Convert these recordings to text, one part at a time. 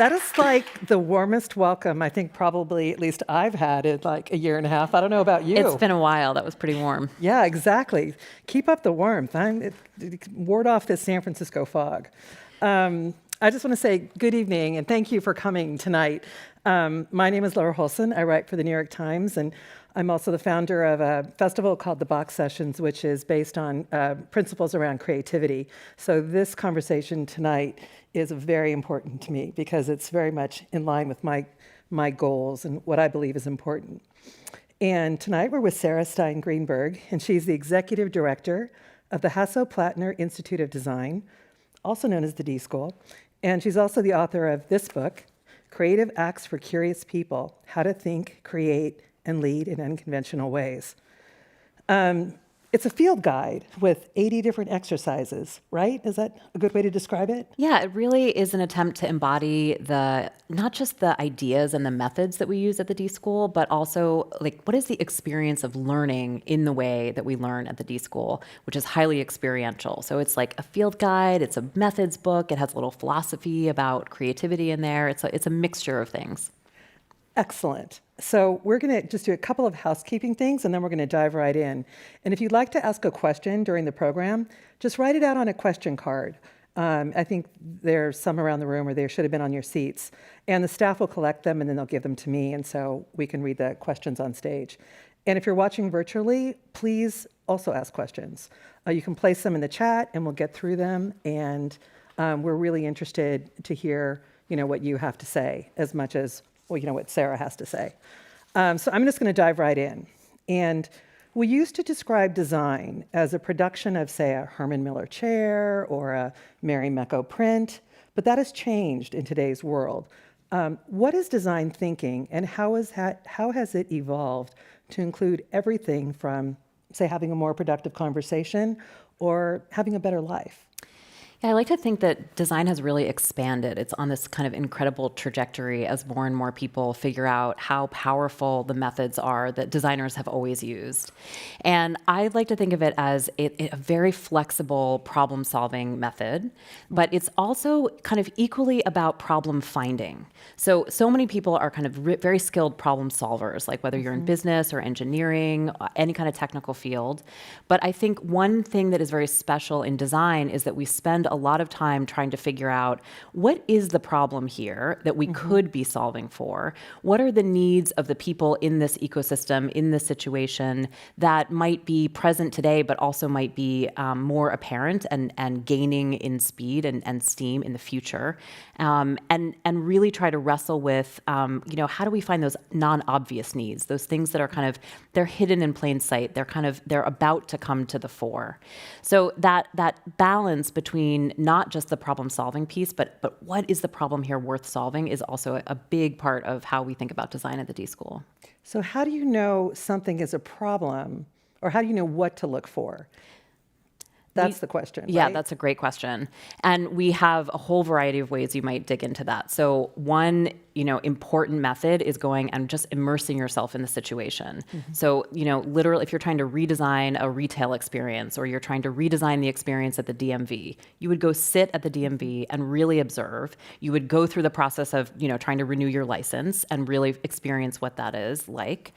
That is like the warmest welcome I think probably at least I've had in like a year and a half. I don't know about you. It's been a while. That was pretty warm. Yeah, exactly. Keep up the warmth. Ward off this San Francisco fog. I just want to say good evening and thank you for coming tonight. My name is Laura Holson. I write for the New York Times, and I'm also the founder of a festival called the Bach Sessions, which is based on principles around creativity. So this conversation tonight is very important to me because it's very much in line with my goals and what I believe is important. And tonight we're with Sarah Stein Greenberg, and she's the executive director of the Hasso-Plattner Institute of Design, also known as the D School. And she's also the author of this book, Creative Acts for Curious People: How to Think, Create, and Lead in Unconventional Ways. It's a field guide with 80 different exercises, right? Is that a good way to describe it? Yeah, it really is an attempt to embody not just the ideas and the methods that we use at the D School, but also like what is the experience of learning in the way that we learn at the D School, which is highly experiential. So it's like a field guide, it's a methods book, it has a little philosophy about creativity in there. It's a mixture of things. Excellent. So we're going to just do a couple of housekeeping things, and then we're going to dive right in. And if you'd like to ask a question during the program, just write it out on a question card. I think there's some around the room, or they should have been on your seats. And the staff will collect them, and then they'll give them to me, and so we can read the questions on stage. And if you're watching virtually, please also ask questions. You can place them in the chat, and we'll get through them. And we're really interested to hear, what you have to say, as much as what Sarah has to say. So I'm just going to dive right in. And we used to describe design as a production of, say, a Herman Miller chair or a Mary Mecco print, but that has changed in today's world. What is design thinking, and how has it evolved to include everything from, say, having a more productive conversation or having a better life? Yeah, I like to think that design has really expanded. It's on this kind of incredible trajectory as more and more people figure out how powerful the methods are that designers have always used. And I like to think of it as a very flexible problem-solving method, but it's also kind of equally about problem finding. So many people are kind of very skilled problem solvers, like whether you're in business or engineering, any kind of technical field. But I think one thing that is very special in design is that we spend a lot of time trying to figure out what is the problem here that we could be solving for? What are the needs of the people in this ecosystem, in this situation that might be present today, but also might be more apparent and gaining in speed and steam in the future? And really try to wrestle with, how do we find those non-obvious needs, those things that are they're hidden in plain sight, they're about to come to the fore. So that balance between not just the problem-solving piece, but what is the problem here worth solving is also a big part of how we think about design at the D School. So how do you know something is a problem, or how do you know what to look for? That's the question, right? Yeah, that's a great question. And we have a whole variety of ways you might dig into that. So one, important method is going and just immersing yourself in the situation. So, literally, if you're trying to redesign a retail experience or you're trying to redesign the experience at the DMV, you would go sit at the DMV and really observe. You would go through the process of, trying to renew your license and really experience what that is like.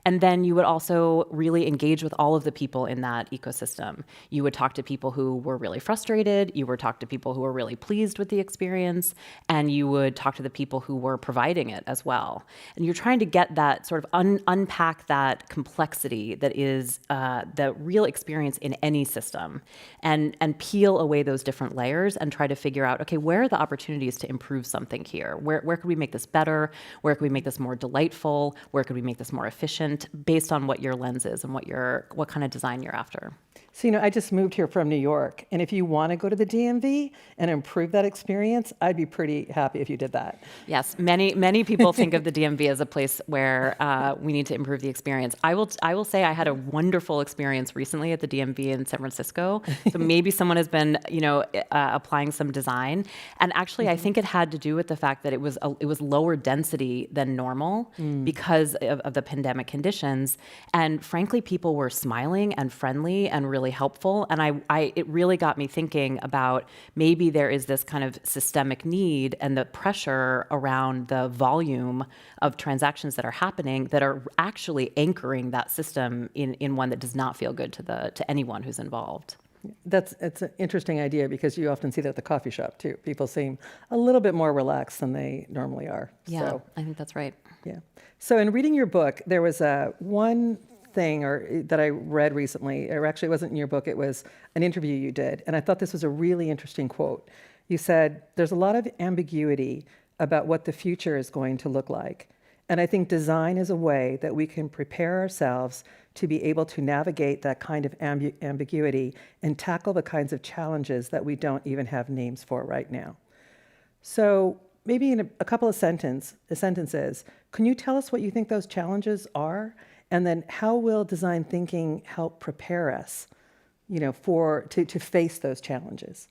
And then you would also really engage with all of the people in that ecosystem. You would talk to people who were really frustrated, you would talk to people who were really pleased with the experience, and you would talk to the people who were providing it as well. And you're trying to get that sort of unpack that complexity that is the real experience in any system and peel away those different layers and try to figure out, okay, where are the opportunities to improve something here? Where could we make this better? Where could we make this more delightful? Where could we make this more efficient? Based on what your lens is and what kind of design you're after. So, I just moved here from New York, and if you want to go to the DMV and improve that experience, I'd be pretty happy if you did that. Yes, many people think of the DMV as a place where we need to improve the experience. I will say I had a wonderful experience recently at the DMV in San Francisco. So maybe someone has been, applying some design, and actually I think it had to do with the fact that it was lower density than normal because of the pandemic conditions, and frankly, people were smiling and friendly and really helpful. And it really got me thinking about maybe there is this kind of systemic need and the pressure around the volume of transactions that are happening that are actually anchoring that system in one that does not feel good to anyone who's involved. It's an interesting idea because you often see that at the coffee shop too. People seem a little bit more relaxed than they normally are. Yeah, So, I think that's right. yeah. So in reading your book, there was one thing that I read recently, or actually it wasn't in your book, it was an interview you did. And I thought this was a really interesting quote. You said, there's a lot of ambiguity about what the future is going to look like. And I think design is a way that we can prepare ourselves to be able to navigate that kind of ambiguity and tackle the kinds of challenges that we don't even have names for right now. So maybe in a couple of sentences, can you tell us what you think those challenges are? And then how will design thinking help prepare us, to face those challenges?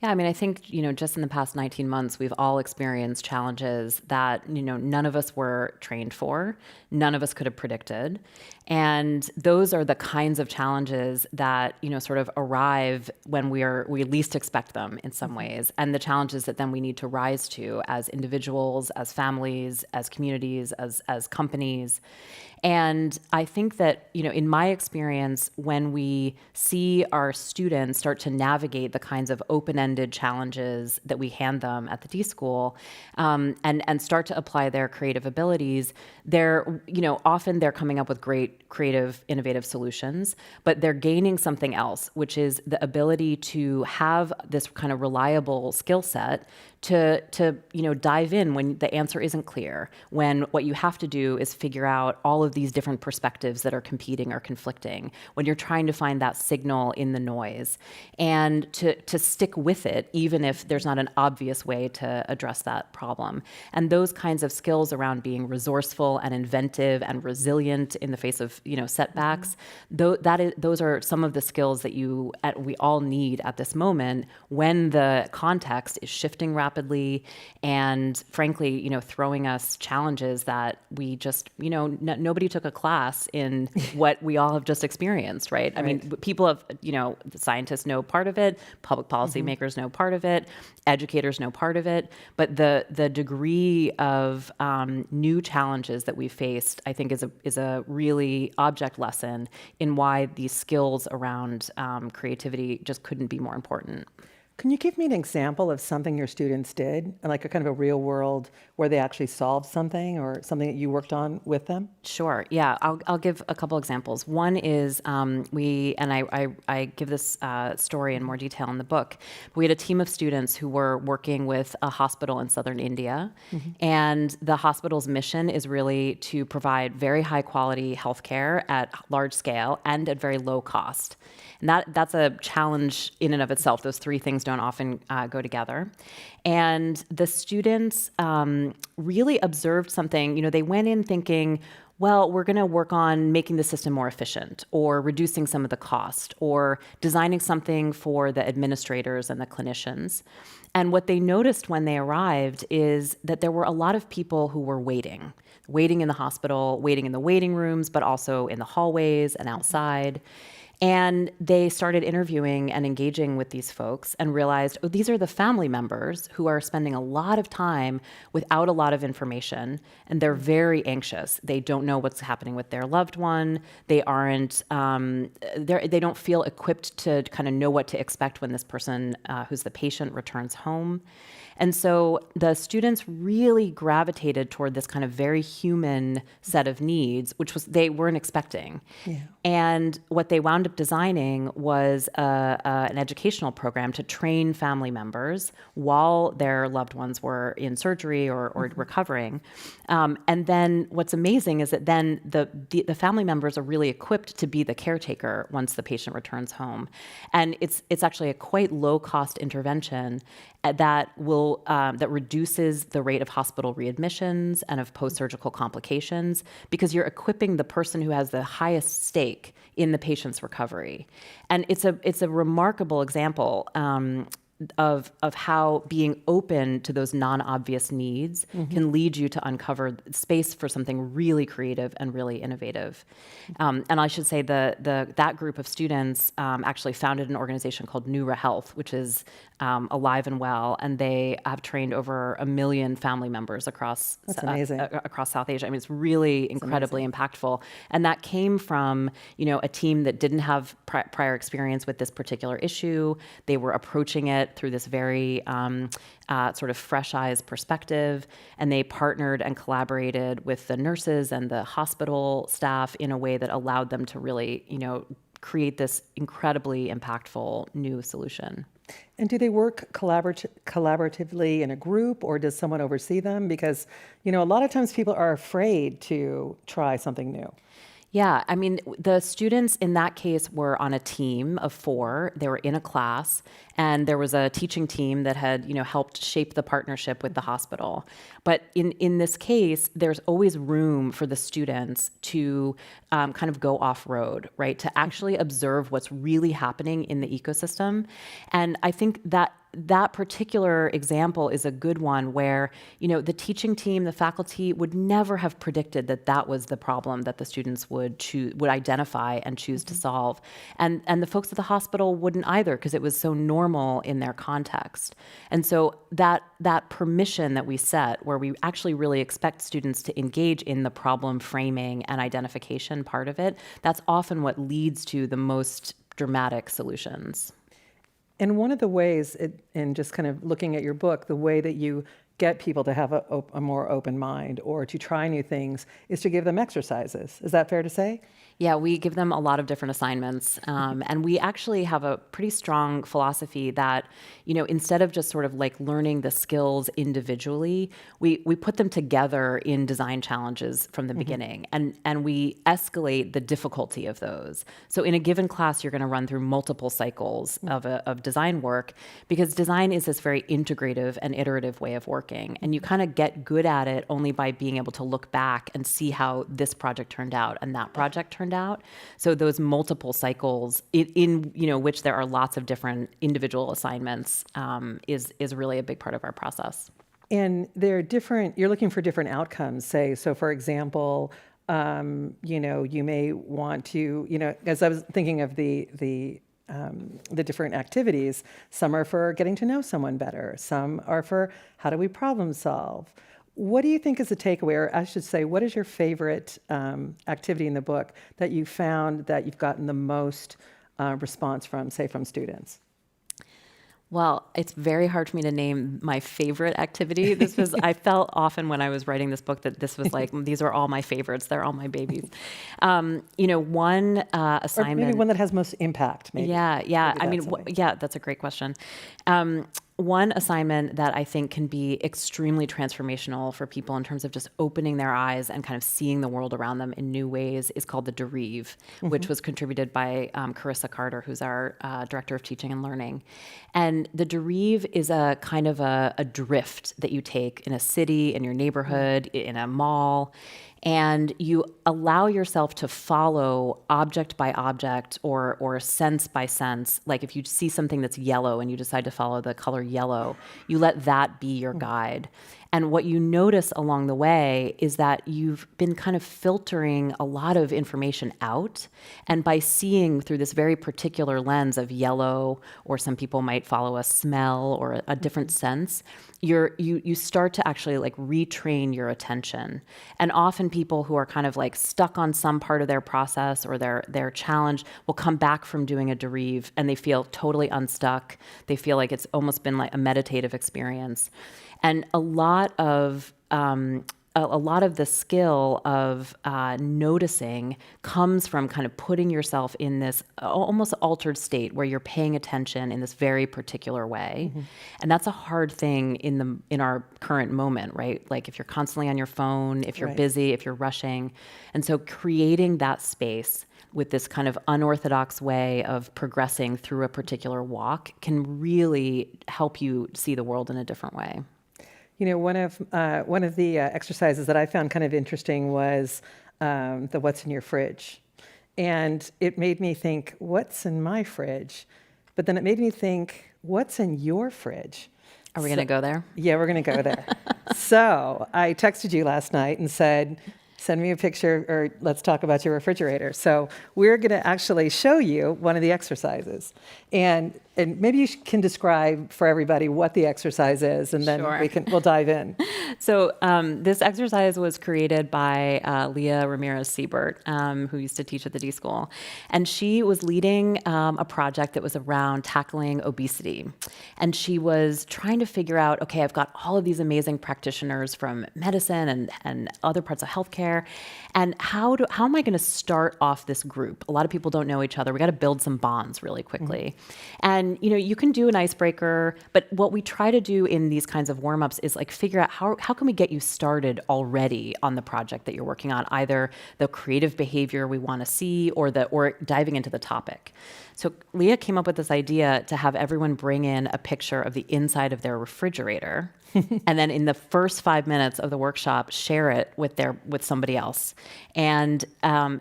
Yeah, I mean, I think, just in the past 19 months, we've all experienced challenges that, none of us were trained for, none of us could have predicted. And those are the kinds of challenges that, sort of arrive when we least expect them in some ways. And the challenges that then we need to rise to as individuals, as families, as communities, as companies. And I think that, in my experience, when we see our students start to navigate the kinds of open-ended challenges that we hand them at the D School, and start to apply their creative abilities, often they're coming up with great, creative, innovative solutions, but they're gaining something else, which is the ability to have this kind of reliable skill set to dive in when the answer isn't clear, when what you have to do is figure out all of these different perspectives that are competing or conflicting, when you're trying to find that signal in the noise, and to stick with it, even if there's not an obvious way to address that problem. And those kinds of skills around being resourceful and inventive and resilient in the face of setbacks, those are some of the skills that we all need at this moment when the context is shifting rapidly and, frankly, throwing us challenges that we just, nobody took a class in what we all have just experienced, right? I mean, people have, the scientists know part of it, public policy makers know part of it, educators know part of it, but the degree of new challenges that we've faced, I think, is a really object lesson in why these skills around creativity just couldn't be more important. Can you give me an example of something your students did, like a kind of a real world where they actually solved something or something that you worked on with them? Sure. Yeah, I'll give a couple examples. One is I give this story in more detail in the book. We had a team of students who were working with a hospital in southern India, and the hospital's mission is really to provide very high quality healthcare at large scale and at very low cost. And that's a challenge in and of itself. Those three things don't often go together. And the students really observed something. They went in thinking, well, we're going to work on making the system more efficient, or reducing some of the cost, or designing something for the administrators and the clinicians. And what they noticed when they arrived is that there were a lot of people who were waiting in the hospital, waiting in the waiting rooms, but also in the hallways and outside. And they started interviewing and engaging with these folks and realized, oh, these are the family members who are spending a lot of time without a lot of information, and they're very anxious. They don't know what's happening with their loved one. They aren't, they don't feel equipped to kind of know what to expect when this person, who's the patient, returns home. And so the students really gravitated toward this kind of very human set of needs, which they weren't expecting. Yeah. And what they wound up designing was an educational program to train family members while their loved ones were in surgery or recovering. And then what's amazing is that then the family members are really equipped to be the caretaker once the patient returns home. And it's actually a quite low-cost intervention that reduces the rate of hospital readmissions and of post-surgical complications, because you're equipping the person who has the highest stake in the patient's recovery. And it's a remarkable example of how being open to those non-obvious needs can lead you to uncover space for something really creative and really innovative. And I should say that group of students actually founded an organization called Neura Health, which is alive and well, and they have trained over 1 million family members across That's amazing. Across South Asia. I mean, it's really incredibly impactful, and that came from a team that didn't have prior experience with this particular issue. They were approaching it through this very sort of fresh eyes perspective, and they partnered and collaborated with the nurses and the hospital staff in a way that allowed them to really, create this incredibly impactful new solution. And do they work collaboratively in a group, or does someone oversee them? Because, a lot of times people are afraid to try something new. Yeah, I mean, the students in that case were on a team of 4. They were in a class, and there was a teaching team that had, helped shape the partnership with the hospital. But in this case, there's always room for the students to kind of go off-road, right? To actually observe what's really happening in the ecosystem. And I think that particular example is a good one where, the teaching team, the faculty would never have predicted that was the problem that the students would identify and choose to solve. And the folks at the hospital wouldn't either, because it was so normal in their context. And so that permission that we set, where we actually really expect students to engage in the problem framing and identification part of it, that's often what leads to the most dramatic solutions. And one of the ways, in just kind of looking at your book, the way that you get people to have a more open mind or to try new things is to give them exercises. Is that fair to say? Yeah, we give them a lot of different assignments. And we actually have a pretty strong philosophy that, instead of just sort of like learning the skills individually, we put them together in design challenges from the beginning. And we escalate the difficulty of those. So in a given class, you're going to run through multiple cycles of design work, because design is this very integrative and iterative way of working. And you kind of get good at it only by being able to look back and see how this project turned out and that project turned out. So those multiple cycles in which there are lots of different individual assignments is really a big part of our process. And they're different, you're looking for different outcomes, say. So for example, you may want to, as I was thinking of the different activities, some are for getting to know someone better. Some are for how do we problem solve. What do you think is the takeaway, or I should say, what is your favorite activity in the book that you found that you've gotten the most response from, say, from students? Well, it's very hard for me to name my favorite activity. I felt often when I was writing this book that this was like, these are all my favorites. They're all my babies. One assignment. Or maybe one that has most impact, maybe. Yeah. Maybe That's a great question. One assignment that I think can be extremely transformational for people in terms of just opening their eyes and kind of seeing the world around them in new ways is called the Derive, which was contributed by Carissa Carter, who's our Director of Teaching and Learning. And the Derive is a kind of a drift that you take in a city, in your neighborhood, in a mall, and you allow yourself to follow object by object or sense by sense. Like if you see something that's yellow and you decide to follow the color yellow, you let that be your guide. And what you notice along the way is that you've been kind of filtering a lot of information out. And by seeing through this very particular lens of yellow, or some people might follow a smell or a different sense, you start to actually like retrain your attention. And often people who are kind of like stuck on some part of their process or their challenge will come back from doing a Derive and they feel totally unstuck. They feel like it's almost been like a meditative experience. And a lot of the skill of noticing comes from kind of putting yourself in this almost altered state where you're paying attention in this very particular way. And that's a hard thing in our current moment, right? Like if you're constantly on your phone, if you're busy, if you're rushing. And so creating that space with this kind of unorthodox way of progressing through a particular walk can really help you see the world in a different way. One of the exercises that I found kind of interesting was the what's in your fridge. And it made me think, what's in my fridge? But then it made me think, what's in your fridge? Are we going to go there? Yeah, we're going to go there. So I texted you last night and said, send me a picture or let's talk about your refrigerator. So we're going to actually show you one of the exercises. And maybe you can describe for everybody what the exercise is, and then Sure. we'll dive in. So this exercise was created by Leah Ramirez Siebert, who used to teach at the D School. And she was leading a project that was around tackling obesity. And she was trying to figure out, okay, I've got all of these amazing practitioners from medicine and other parts of healthcare. And how am I going to start off this group? A lot of people don't know each other. We got to build some bonds really quickly. And, you can do an icebreaker, but what we try to do in these kinds of warm-ups is like figure out how can we get you started already on the project that you're working on, either the creative behavior we want to see or diving into the topic. So Leah came up with this idea to have everyone bring in a picture of the inside of their refrigerator, and then in the first 5 minutes of the workshop, share it with somebody else. And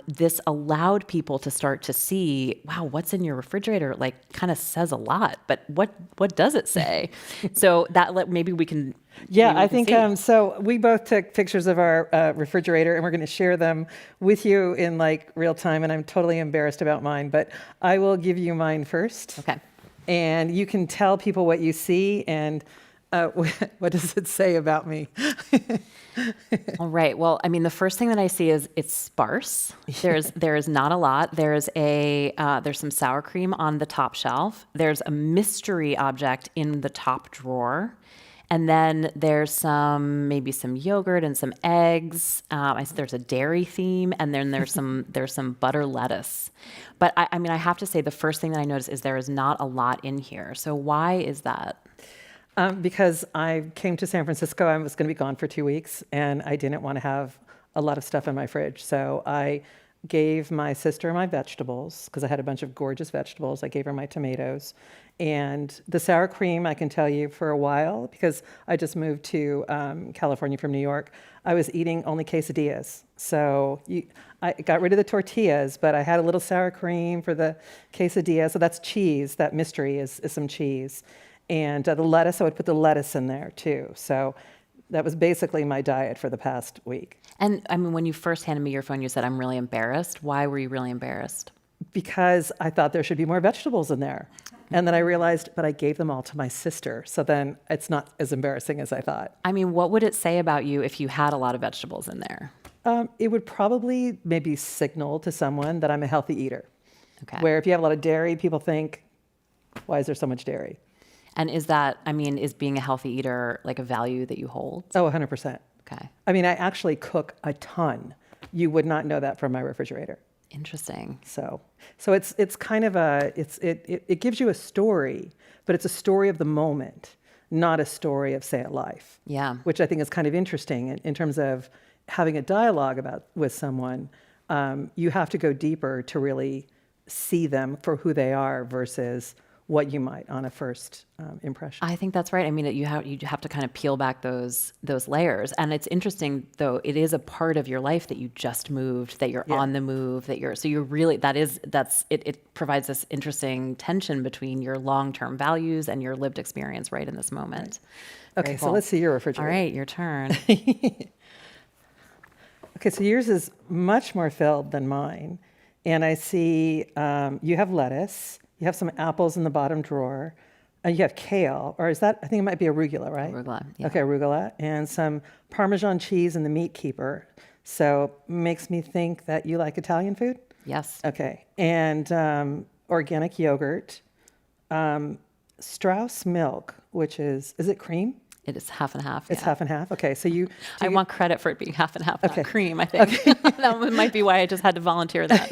this allowed people to start to see, wow, what's in your refrigerator? Like, kind of says a lot, but what does it say? So maybe we can. Yeah, maybe we I can think see. so. We both took pictures of our refrigerator, and we're going to share them with you in like real time. And I'm totally embarrassed about mine, but I will give you mine first. Okay. And you can tell people what you see and what does it say about me. All right. Well, I mean, the first thing that I see is it's sparse. There is not a lot. There's some sour cream on the top shelf. There's a mystery object in the top drawer. And then there's maybe some yogurt and some eggs. There's a dairy theme, and then there's some butter lettuce. But I mean, I have to say the first thing that I noticed is there is not a lot in here. So why is that? Because I came to San Francisco, I was going to be gone for 2 weeks, and I didn't want to have a lot of stuff in my fridge. So I gave my sister my vegetables, because I had a bunch of gorgeous vegetables. I gave her my tomatoes. And the sour cream, I can tell you for a while, because I just moved to California from New York, I was eating only quesadillas. So I got rid of the tortillas, but I had a little sour cream for the quesadilla. So that's cheese. That mystery is some cheese. And the lettuce, I would put the lettuce in there too. So that was basically my diet for the past week. And I mean, when you first handed me your phone, you said, I'm really embarrassed. Why were you really embarrassed? Because I thought there should be more vegetables in there. And then I realized, but I gave them all to my sister. So then it's not as embarrassing as I thought. I mean, what would it say about you if you had a lot of vegetables in there? It would probably maybe signal to someone that I'm a healthy eater. Okay. Where if you have a lot of dairy, people think, why is there so much dairy? And is being a healthy eater like a value that you hold? Oh, 100%. Okay. I mean, I actually cook a ton. You would not know that from my refrigerator. Interesting. So it's kind of it gives you a story, but it's a story of the moment, not a story of, say, a life. Yeah. Which I think is kind of interesting in terms of having a dialogue with someone. You have to go deeper to really see them for who they are versus what you might on a first impression. I think that's right. I mean, you have to kind of peel back those layers. And it's interesting, though, it is a part of your life that you just moved, that you're on the move, it provides this interesting tension between your long-term values and your lived experience right in this moment. Right. Okay, so let's see your refrigerator. All right, your turn. Okay, so yours is much more filled than mine. And I see you have lettuce. You have some apples in the bottom drawer. You have kale, or is that, I think it might be arugula, right? Arugula, yeah. Okay, arugula. And some Parmesan cheese in the meat keeper. So makes me think that you like Italian food? Yes. Okay. And organic yogurt. Strauss milk, which is it cream? It is half and half. It's yeah. half and half. Okay, so I want credit for it being half and half, Okay. not cream, I think. Okay. That might be why I just had to volunteer that.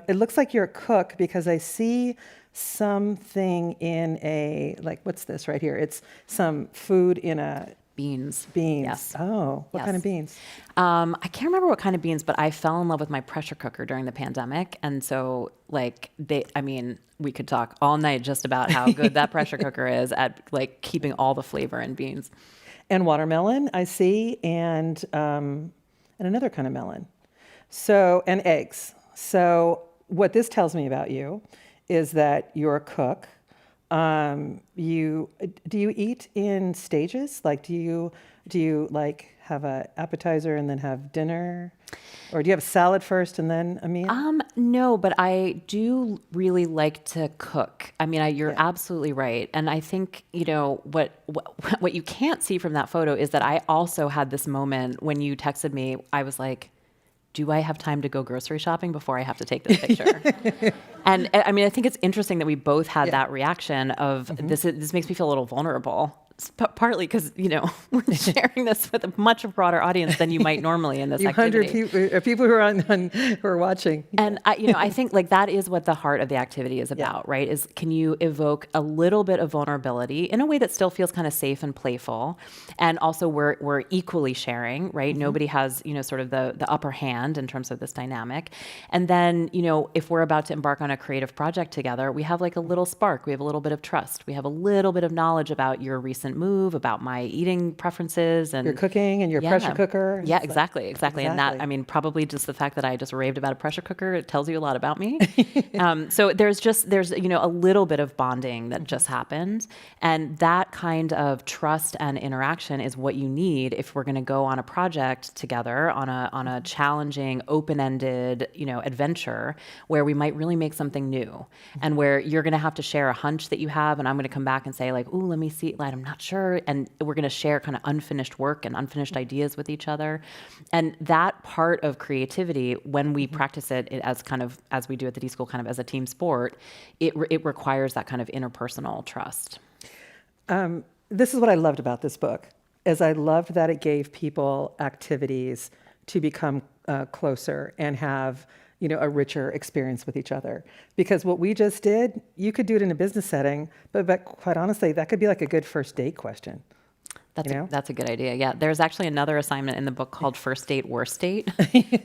It looks like you're a cook because I see something in what's this right here? It's some food in a Beans. beans. Yes. Oh, what kind of Yes. beans? I can't remember what kind of beans, but I fell in love with my pressure cooker during the pandemic. And so we could talk all night just about how good that pressure cooker is at like keeping all the flavor in beans. And watermelon, I see, and another kind of melon. So, and eggs. So what this tells me about you is that you're a cook. Do you eat in stages? Like, do you like have a appetizer and then have dinner, or do you have salad first and then a meal? No, but I do really like to cook. I mean, you're Yeah. absolutely right. And I think, what you can't see from that photo is that I also had this moment when you texted me. I was like, do I have time to go grocery shopping before I have to take this picture? And I mean, I think it's interesting that we both had that reaction of this makes me feel a little vulnerable. It's partly because, we're sharing this with a much broader audience than you might normally in this You activity. 100 people who are who are watching. And I think like that is what the heart of the activity is about, right? Is can you evoke a little bit of vulnerability in a way that still feels kind of safe and playful, and also we're equally sharing, right? Nobody has sort of the upper hand in terms of this dynamic, and then if we're about to embark on a creative project together, we have like a little spark, we have a little bit of trust, we have a little bit of knowledge about your recent move, about my eating preferences, and Your cooking and your pressure cooker. Yeah, It's like- exactly. And that, I mean, probably just the fact that I just raved about a pressure cooker, it tells you a lot about me. So there's a little bit of bonding that just happened. And that kind of trust and interaction is what you need if we're going to go on a project together on a challenging, open-ended, adventure where we might really make something new, and where you're going to have to share a hunch that you have, and I'm going to come back and say like, ooh, let me see, like, I'm not sure. And we're going to share kind of unfinished work and unfinished ideas with each other. And that part of creativity, when we practice it as we do at the D School, kind of as a team sport, it requires that kind of interpersonal trust. This is what I loved about this book, is I loved that it gave people activities to become closer and have a richer experience with each other. Because what we just did, you could do it in a business setting, but quite honestly, that could be like a good first date question. That's a good idea. Yeah, there's actually another assignment in the book called First Date, Worst Date,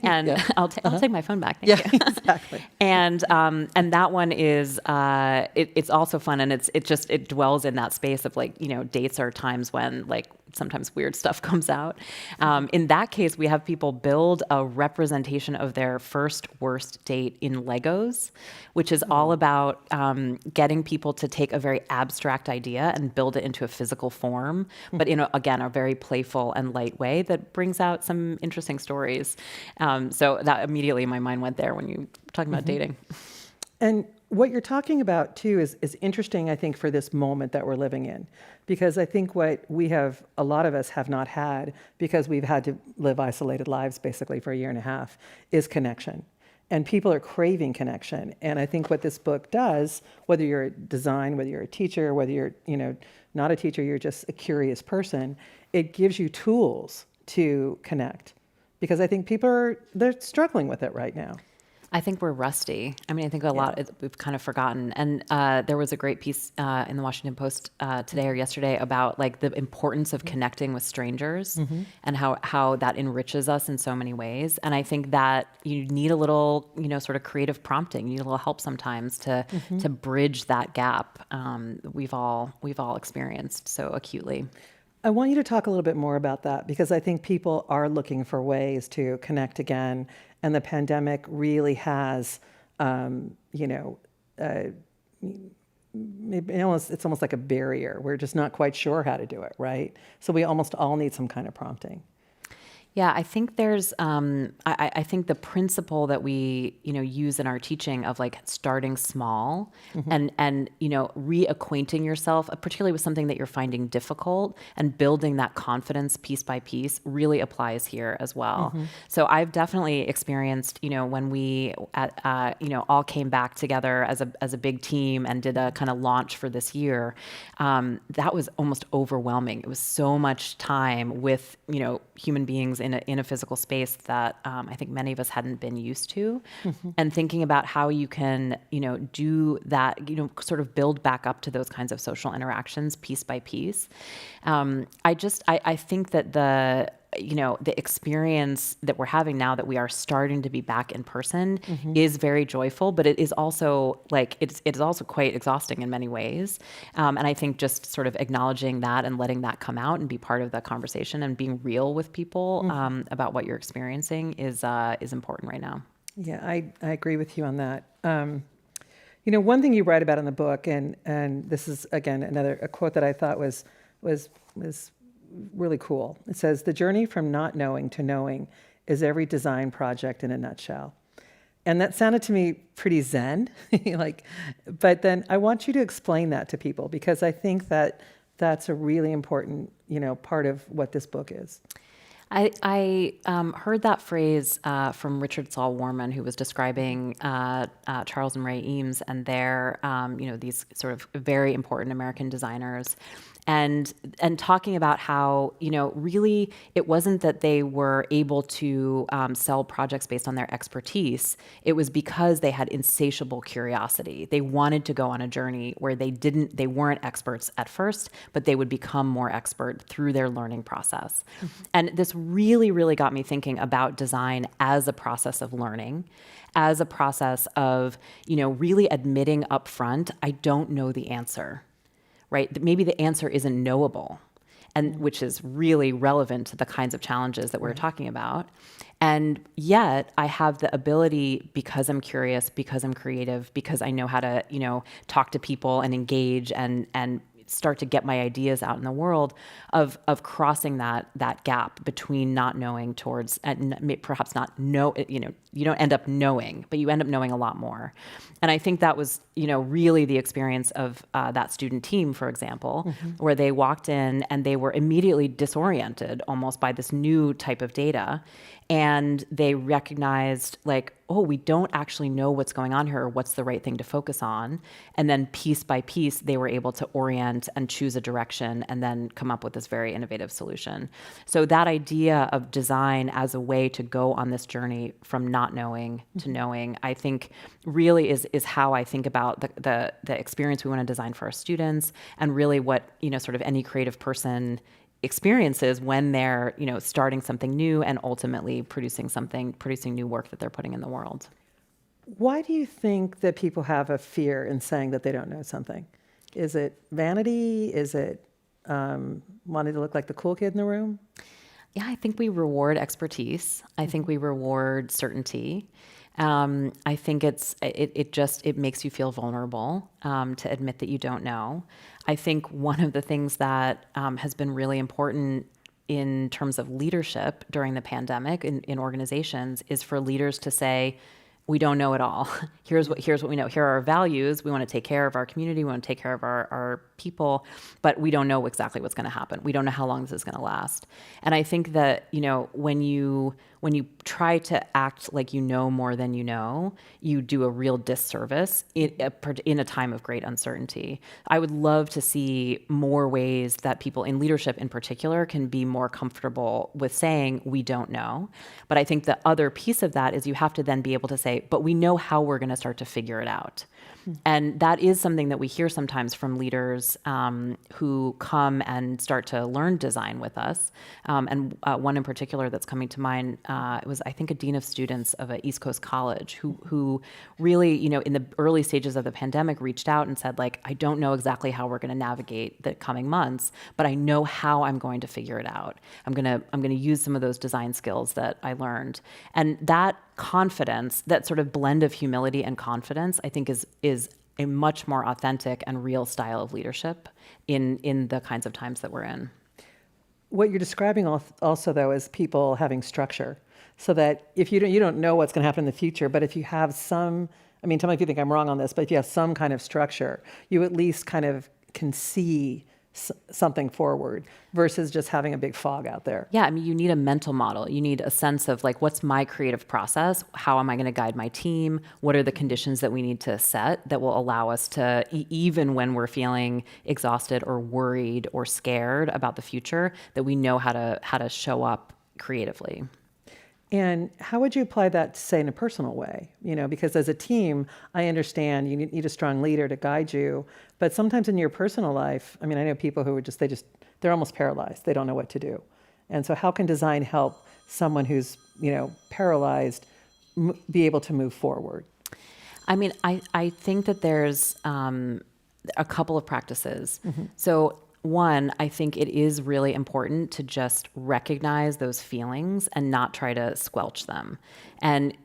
and I'll take my phone back. Thank you. Exactly. And that one is it's also fun, and it dwells in that space of like dates are times when like sometimes weird stuff comes out. In that case, we have people build a representation of their first worst date in Legos, which is all about getting people to take a very abstract idea and build it into a physical form, but in a very playful and light way that brings out some interesting stories. So that immediately my mind went there when you were talking about dating. And what you're talking about too is interesting, I think, for this moment that we're living in, because I think what a lot of us have not had, because we've had to live isolated lives basically for a year and a half, is connection. And people are craving connection. And I think what this book does, whether you're a design, whether you're a teacher, whether you're not a teacher, you're just a curious person, it gives you tools to connect. Because I think they're struggling with it right now. I think we're rusty. I mean, I think we've kind of forgotten. And there was a great piece in the Washington Post today or yesterday about like the importance of connecting with strangers and how that enriches us in so many ways. And I think that you need a little, sort of creative prompting. You need a little help sometimes to bridge that gap we've all experienced so acutely. I want you to talk a little bit more about that, because I think people are looking for ways to connect again, and the pandemic really has, it's almost like a barrier. We're just not quite sure how to do it, right? So we almost all need some kind of prompting. Yeah, I think there's, I think the principle that we, use in our teaching of like starting small and reacquainting yourself, particularly with something that you're finding difficult, and building that confidence piece by piece really applies here as well. So I've definitely experienced, when we all came back together as a big team and did a kind of launch for this year, that was almost overwhelming. It was so much time with, human beings in a physical space that I think many of us hadn't been used to, and thinking about how you can, do that, sort of build back up to those kinds of social interactions piece by piece. I think that the experience that we're having now that we are starting to be back in person is very joyful, but it is also like, it's also quite exhausting in many ways. And I think just sort of acknowledging that and letting that come out and be part of the conversation and being real with people about what you're experiencing is important right now. Yeah, I agree with you on that. One thing you write about in the book, and this is again a quote that I thought was really cool. It says, "The journey from not knowing to knowing is every design project in a nutshell." And that sounded to me pretty zen, but then I want you to explain that to people, because I think that that's a really important, part of what this book is. I heard that phrase from Richard Saul Warman, who was describing Charles and Ray Eames and their, these sort of very important American designers, and talking about how, really it wasn't that they were able to sell projects based on their expertise. It was because they had insatiable curiosity. They wanted to go on a journey where they weren't experts at first, but they would become more expert through their learning process. Mm-hmm. And this really, really got me thinking about design as a process of learning, as a process of, really admitting up front, I don't know the answer. Right? Maybe the answer isn't knowable, and which is really relevant to the kinds of challenges that we're talking about. And yet I have the ability, because I'm curious, because I'm creative, because I know how to, talk to people and engage and start to get my ideas out in the world, of crossing that gap between not knowing towards, and perhaps not know, you don't end up knowing, but you end up knowing a lot more. And I think that was, really the experience of that student team, for example, mm-hmm. where they walked in and they were immediately disoriented almost by this new type of data. And they recognized, oh, we don't actually know what's going on here or what's the right thing to focus on. And then piece by piece, they were able to orient and choose a direction and then come up with this very innovative solution. So that idea of design as a way to go on this journey from not knowing to knowing, I think really is how I think about the experience we want to design for our students, and really what, sort of any creative person experiences when they're, starting something new and ultimately producing new work that they're putting in the world. Why do you think that people have a fear in saying that they don't know something? Is it vanity? Is it wanting to look like the cool kid in the room? Yeah, I think we reward expertise. I think we reward certainty. I think it makes you feel vulnerable to admit that you don't know. I think one of the things that has been really important in terms of leadership during the pandemic in organizations is for leaders to say, we don't know it all. Here's what we know. Here are our values. We want to take care of our community. We want to take care of our people, but we don't know exactly what's going to happen. We don't know how long this is going to last. And I think that, when you try to act like you know more than you know, you do a real disservice in a time of great uncertainty. I would love to see more ways that people in leadership in particular can be more comfortable with saying, we don't know. But I think the other piece of that is you have to then be able to say, but we know how we're going to start to figure it out. And that is something that we hear sometimes from leaders who come and start to learn design with us. And one in particular that's coming to mind, it was, I think, a dean of students of an East Coast college who really, in the early stages of the pandemic reached out and said, I don't know exactly how we're going to navigate the coming months, but I know how I'm going to figure it out. I'm going to use some of those design skills that I learned. And that confidence, that sort of blend of humility and confidence, I think is a much more authentic and real style of leadership in the kinds of times that we're in. What you're describing also, though, is people having structure, so that if you don't know what's going to happen in the future, but if you have some, tell me if you think I'm wrong on this, but if you have some kind of structure, you at least kind of can see something forward versus just having a big fog out there. Yeah, you need a mental model. You need a sense of what's my creative process? How am I going to guide my team? What are the conditions that we need to set that will allow us to, even when we're feeling exhausted or worried or scared about the future, that we know how to show up creatively. And how would you apply that, say, in a personal way? Because as a team, I understand you need a strong leader to guide you. But sometimes in your personal life, I know people who are they're almost paralyzed. They don't know what to do. And so how can design help someone who's, paralyzed be able to move forward? I think that there's a couple of practices. Mm-hmm. So one, I think it is really important to just recognize those feelings and not try to squelch them. And,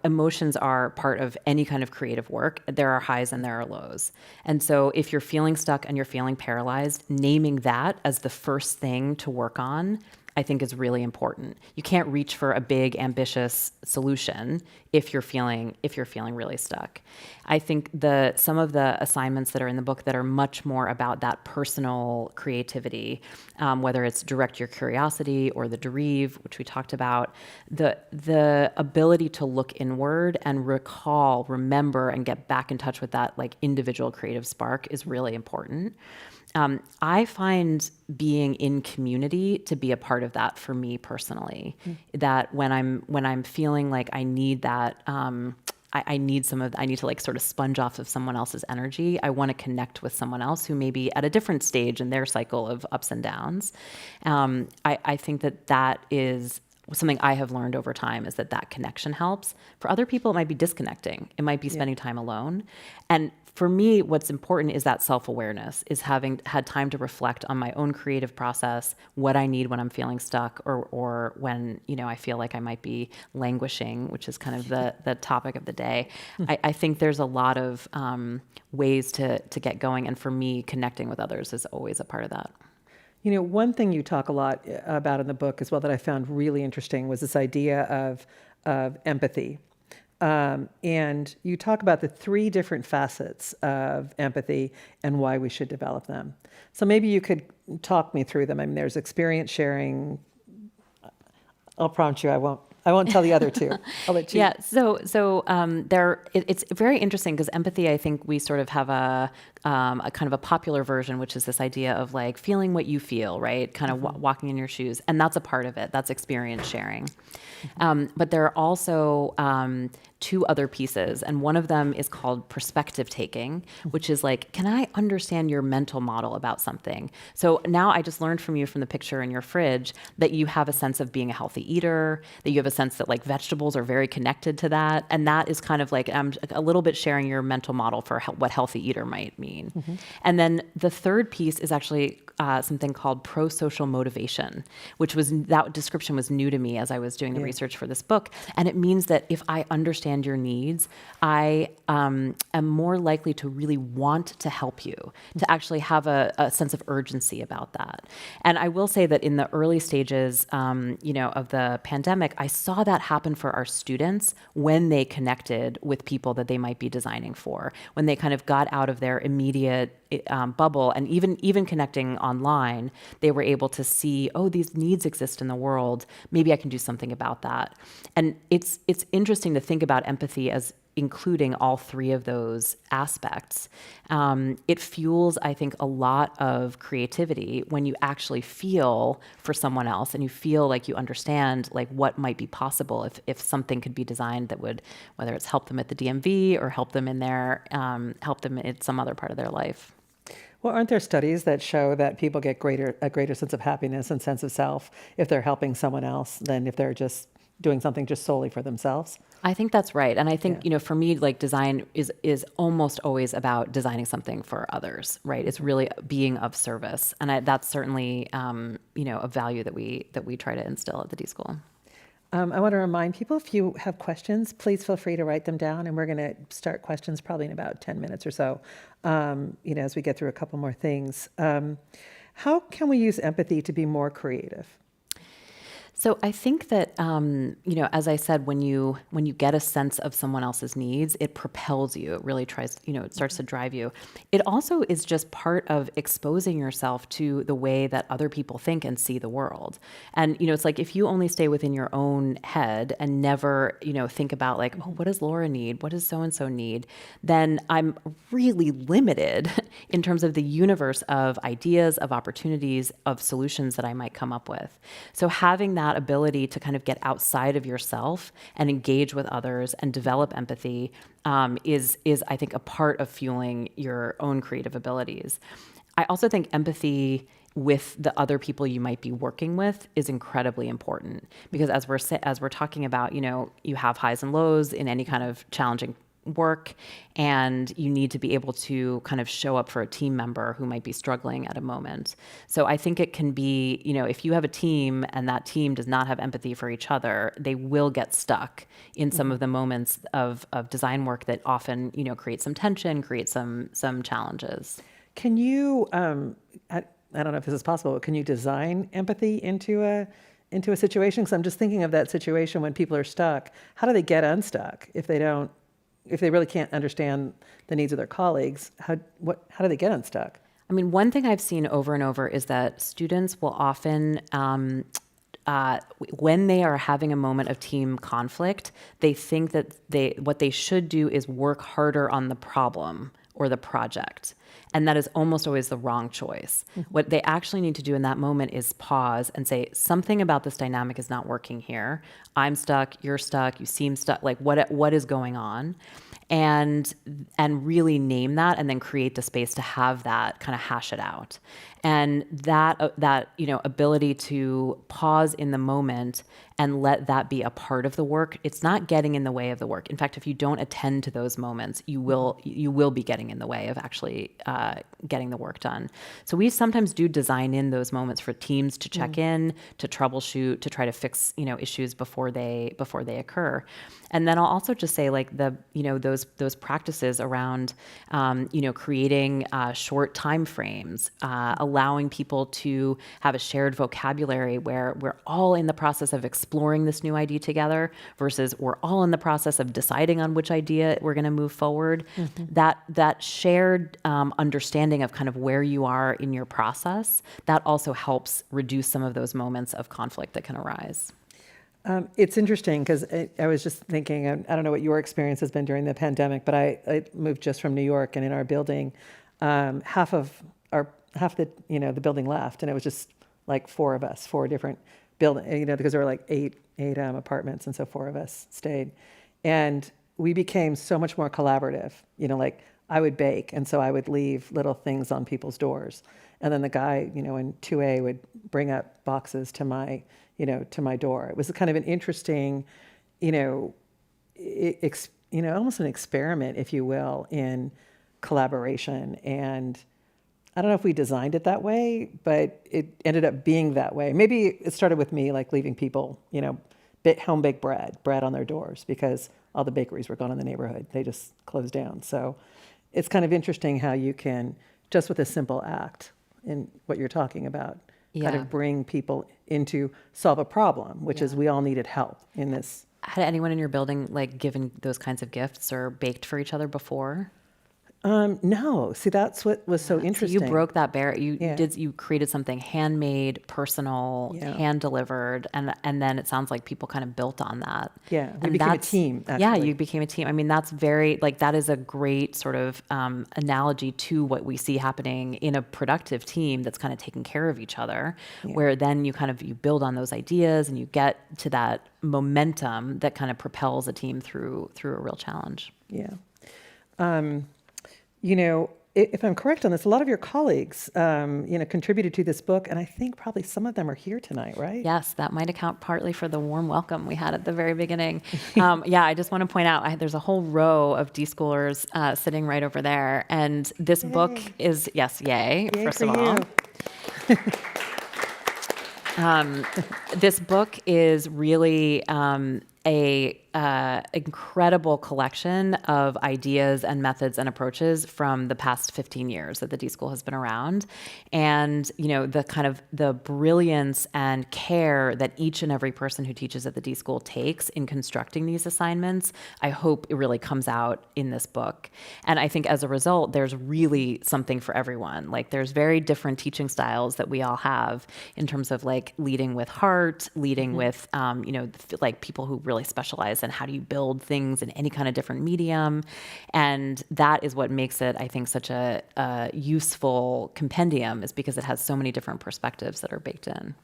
emotions are part of any kind of creative work. There are highs and there are lows. And so if you're feeling stuck and you're feeling paralyzed, naming that as the first thing to work on, I think is really important. You can't reach for a big, ambitious solution if you're feeling really stuck. I think some of the assignments that are in the book that are much more about that personal creativity, whether it's direct your curiosity or the Derive, which we talked about, the ability to look inward and remember, and get back in touch with that like individual creative spark is really important. I find being in community to be a part of that for me personally. That when I'm feeling like I need that, I need to like sort of sponge off of someone else's energy. I want to connect with someone else who may be at a different stage in their cycle of ups and downs. I think that is something I have learned over time, is that connection helps. For other people, it might be disconnecting. It might be spending time alone. And for me, what's important is that self-awareness, is having had time to reflect on my own creative process, what I need when I'm feeling stuck, or when, I feel like I might be languishing, which is kind of the topic of the day. I think there's a lot of ways to get going. And for me, connecting with others is always a part of that. One thing you talk a lot about in the book as well that I found really interesting was this idea of empathy. And you talk about the 3 different facets of empathy and why we should develop them. So maybe you could talk me through them. I mean, there's experience sharing. I'll prompt you. I won't tell the other 2. I'll let you. Yeah. So it's very interesting because empathy, I think we sort of have a kind of a popular version, which is this idea of like feeling what you feel, right? Kind of walking in your shoes. And that's a part of it. That's experience sharing. But there are also 2 other pieces. And one of them is called perspective taking, which is like, can I understand your mental model about something? So now I just learned from you from the picture in your fridge that you have a sense of being a healthy eater, that you have a sense that like vegetables are very connected to that. And that is kind of like, I'm a little bit sharing your mental model for what healthy eater might mean. And then the third piece is actually something called pro-social motivation, that description was new to me as I was doing the research for this book. And it means that if I understand your needs, I am more likely to really want to help you, to actually have a sense of urgency about that. And I will say that in the early stages, of the pandemic, I saw that happen for our students when they connected with people that they might be designing for, when they kind of got out of their immediate bubble, and even connecting online, they were able to see, oh, these needs exist in the world. Maybe I can do something about that. And it's interesting to think about empathy as including all 3 of those aspects. It fuels, I think, a lot of creativity when you actually feel for someone else and you feel like you understand like what might be possible if something could be designed that would, whether it's help them at the DMV or help them in some other part of their life. Well, aren't there studies that show that people get a greater sense of happiness and sense of self if they're helping someone else than if they're just doing something just solely for themselves? I think that's right. And I think, for me, like design is almost always about designing something for others, right? It's really being of service. And that's certainly, a value that we try to instill at the D School. I want to remind people, if you have questions, please feel free to write them down. And we're going to start questions probably in about 10 minutes or so, as we get through a couple more things. How can we use empathy to be more creative? So I think that, as I said, when you get a sense of someone else's needs, it propels you. It really it starts to drive you. It also is just part of exposing yourself to the way that other people think and see the world. And, it's like if you only stay within your own head and never, think about like, oh, what does Laura need? What does so-and-so need? Then I'm really limited in terms of the universe of ideas, of opportunities, of solutions that I might come up with. So having that ability to kind of get outside of yourself and engage with others and develop empathy is I think a part of fueling your own creative abilities. I also think empathy with the other people you might be working with is incredibly important, because as we're talking about, you have highs and lows in any kind of challenging work, and you need to be able to kind of show up for a team member who might be struggling at a moment. So I think it can be, if you have a team and that team does not have empathy for each other, they will get stuck in some of the moments of design work that often, create some tension, create some challenges. Can you, I don't know if this is possible, but can you design empathy into a situation? Because I'm just thinking of that situation when people are stuck. How do they get unstuck if they really can't understand the needs of their colleagues? How do they get unstuck? I mean, one thing I've seen over and over is that students will often, when they are having a moment of team conflict, they think that what they should do is work harder on the problem or the project. And that is almost always the wrong choice. Mm-hmm. What they actually need to do in that moment is pause and say, something about this dynamic is not working here. I'm stuck, you're stuck, you seem stuck, like what is going on? And really name that, and then create the space to have that kind of hash it out. And that ability to pause in the moment and let that be a part of the work. It's not getting in the way of the work. In fact, if you don't attend to those moments, you will be getting in the way of actually getting the work done. So we sometimes do design in those moments for teams to check in, to troubleshoot, to try to fix issues before they occur. And then I'll also just say, like, those practices around creating short time frames, allowing people to have a shared vocabulary where we're all in the process of exploring this new idea together versus we're all in the process of deciding on which idea we're going to move forward. Mm-hmm. That shared understanding of kind of where you are in your process, that also helps reduce some of those moments of conflict that can arise. It's interesting because I was just thinking, I don't know what your experience has been during the pandemic, but I moved just from New York, and in our building, half the building left, and it was just like four of us, four different buildings, because there were like eight apartments, and so four of us stayed, and we became so much more collaborative. Like I would bake, and so I would leave little things on people's doors, and then the guy, in 2A would bring up boxes to my door. It was kind of an interesting, almost an experiment, if you will, in collaboration. And I don't know if we designed it that way, but it ended up being that way. Maybe it started with me, like leaving people, home baked bread on their doors because all the bakeries were gone in the neighborhood. They just closed down. So it's kind of interesting how you can, just with a simple act in what you're talking about, kind of bring people into solve a problem, which is we all needed help in this. Had anyone in your building given those kinds of gifts or baked for each other before? No. See, that's what was so interesting. So you broke that barrier. You created something handmade, personal, hand delivered, and then it sounds like people kind of built on that. Yeah, we became a team. Actually. Yeah, you became a team. I mean, that's that is a great sort of analogy to what we see happening in a productive team that's kind of taking care of each other, where then you build on those ideas and you get to that momentum that kind of propels a team through a real challenge. Yeah. If I'm correct on this, a lot of your colleagues, contributed to this book, and I think probably some of them are here tonight, right? Yes, that might account partly for the warm welcome we had at the very beginning. I just want to point out, there's a whole row of D-schoolers sitting right over there, and this book is, yay first of all. This book is really a incredible collection of ideas and methods and approaches from the past 15 years that the D-School has been around. And, the kind of the brilliance and care that each and every person who teaches at the D-School takes in constructing these assignments, I hope it really comes out in this book. And I think as a result, there's really something for everyone. There's very different teaching styles that we all have in terms of leading with heart, leading with, people who really specialize in how do you build things in any kind of different medium. And that is what makes it, I think, such a useful compendium, is because it has so many different perspectives that are baked in.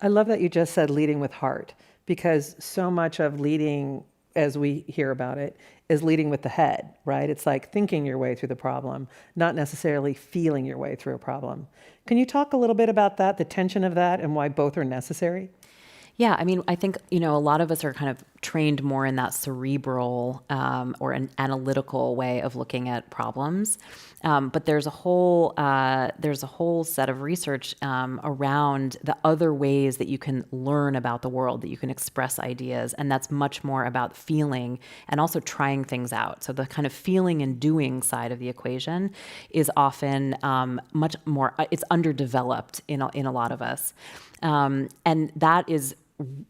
I love that you just said leading with heart, because so much of leading, as we hear about it, is leading with the head, right? It's like thinking your way through the problem, not necessarily feeling your way through a problem. Can you talk a little bit about that, the tension of that, and why both are necessary? Yeah, I mean, I think, a lot of us are kind of trained more in that cerebral or an analytical way of looking at problems. But there's a whole set of research around the other ways that you can learn about the world, that you can express ideas, and that's much more about feeling and also trying things out. So the kind of feeling and doing side of the equation is often much more. It's underdeveloped in a lot of us, and that is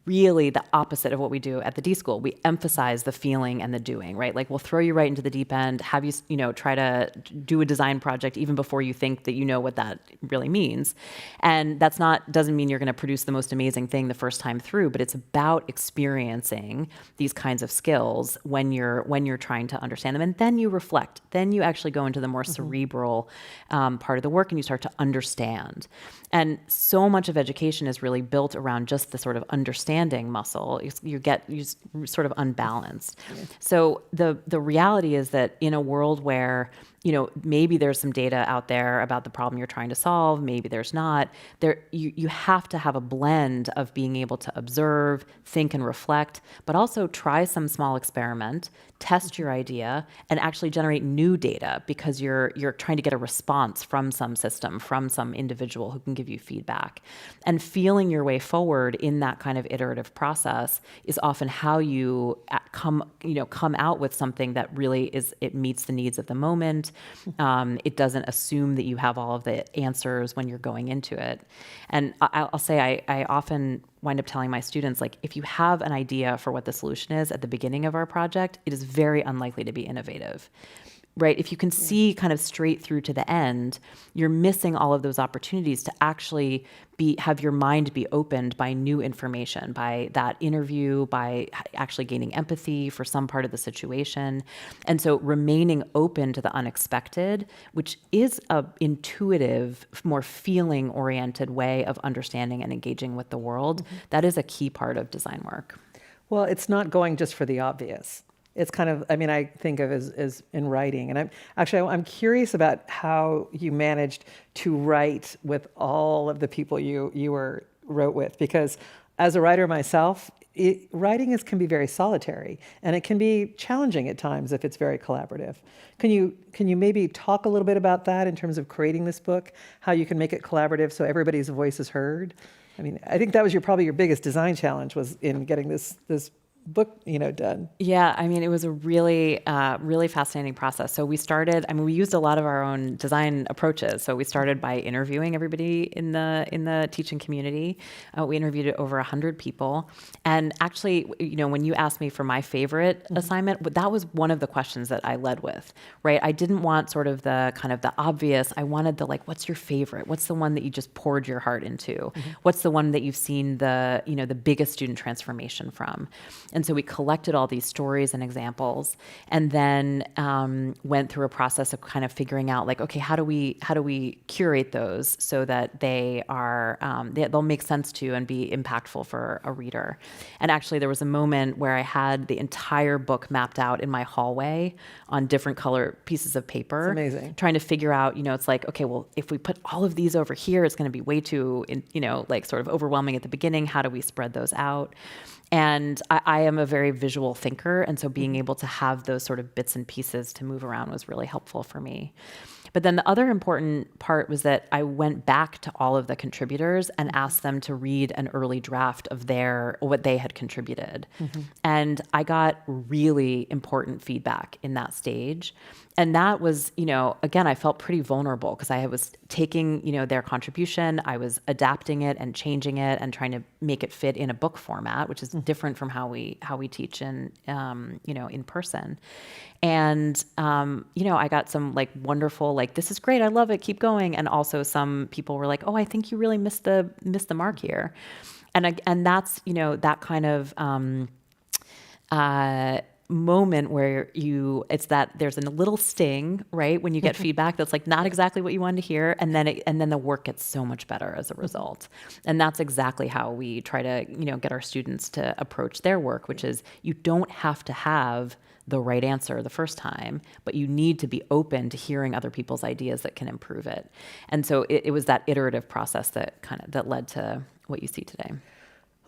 really the opposite of what we do at the D School. We emphasize the feeling and the doing, right? Like we'll throw you right into the deep end, have you, try to do a design project even before you think that you know what that really means. And doesn't mean you're going to produce the most amazing thing the first time through, but it's about experiencing these kinds of skills when you're trying to understand them. And then you reflect. Then you actually go into the more cerebral part of the work and you start to understand. And so much of education is really built around just the sort of understanding muscle. You sort of unbalanced. So the reality is that in a world where maybe there's some data out there about the problem you're trying to solve, maybe there's not. You have to have a blend of being able to observe, think, and reflect, but also try some small experiment, test your idea, and actually generate new data because you're trying to get a response from some system, from some individual who can give you feedback. And feeling your way forward in that kind of iterative process is often how you come out with something that really it meets the needs of the moment. It doesn't assume that you have all of the answers when you're going into it. And I'll say I often wind up telling my students, like, if you have an idea for what the solution is at the beginning of our project, it is very unlikely to be innovative. Right? If you can see kind of straight through to the end, you're missing all of those opportunities to actually have your mind be opened by new information, by that interview, by actually gaining empathy for some part of the situation. And so remaining open to the unexpected, which is a intuitive, more feeling-oriented way of understanding and engaging with the world, that is a key part of design work. Well, it's not going just for the obvious. It's kind of, I think of as in writing. And I'm curious about how you managed to write with all of the people you wrote with, because as a writer myself, writing can be very solitary, and it can be challenging at times if it's very collaborative. Can you maybe talk a little bit about that in terms of creating this book, how you can make it collaborative so everybody's voice is heard? I think that was probably your biggest design challenge, was in getting this book, done. Yeah, it was a really, really fascinating process. So we started. We used a lot of our own design approaches. So we started by interviewing everybody in the teaching community. We interviewed over 100 people, and actually, when you asked me for my favorite assignment, that was one of the questions that I led with. Right, I didn't want sort of the kind of the obvious. I wanted the what's your favorite? What's the one that you just poured your heart into? What's the one that you've seen the biggest student transformation from? And so we collected all these stories and examples, and then went through a process of kind of figuring out, okay, how do we curate those so that they'll make sense to and be impactful for a reader. And actually, there was a moment where I had the entire book mapped out in my hallway on different color pieces of paper. It's amazing. Trying to figure out, it's like, okay, well, if we put all of these over here, it's going to be way too, sort of overwhelming at the beginning. How do we spread those out? And I am a very visual thinker, and so being able to have those sort of bits and pieces to move around was really helpful for me. But then the other important part was that I went back to all of the contributors and asked them to read an early draft of what they had contributed. And I got really important feedback in that stage. And that was, again, I felt pretty vulnerable because I was taking, their contribution, I was adapting it and changing it and trying to make it fit in a book format, which is different from how we teach in person. And, I got some wonderful, this is great, I love it, keep going. And also some people were like, oh, I think you really missed the mark here. And that's, that kind of, moment where it's that there's a little sting, right? When you get feedback that's not exactly what you wanted to hear. And then the work gets so much better as a result. And that's exactly how we try to, get our students to approach their work, which is you don't have to have the right answer the first time, but you need to be open to hearing other people's ideas that can improve it. And so it was that iterative process that led to what you see today.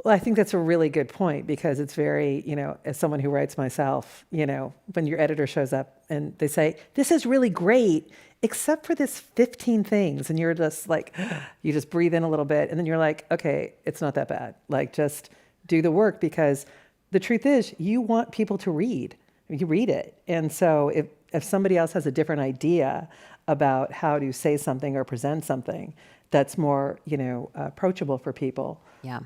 Well, I think that's a really good point because it's very, as someone who writes myself, when your editor shows up and they say, this is really great, except for this 15 things. And you're just like, you just breathe in a little bit. And then you're like, okay, it's not that bad. Like, just do the work because the truth is, you want people to read. You read it. And so if somebody else has a different idea about how to say something or present something that's more, approachable for people. Yeah.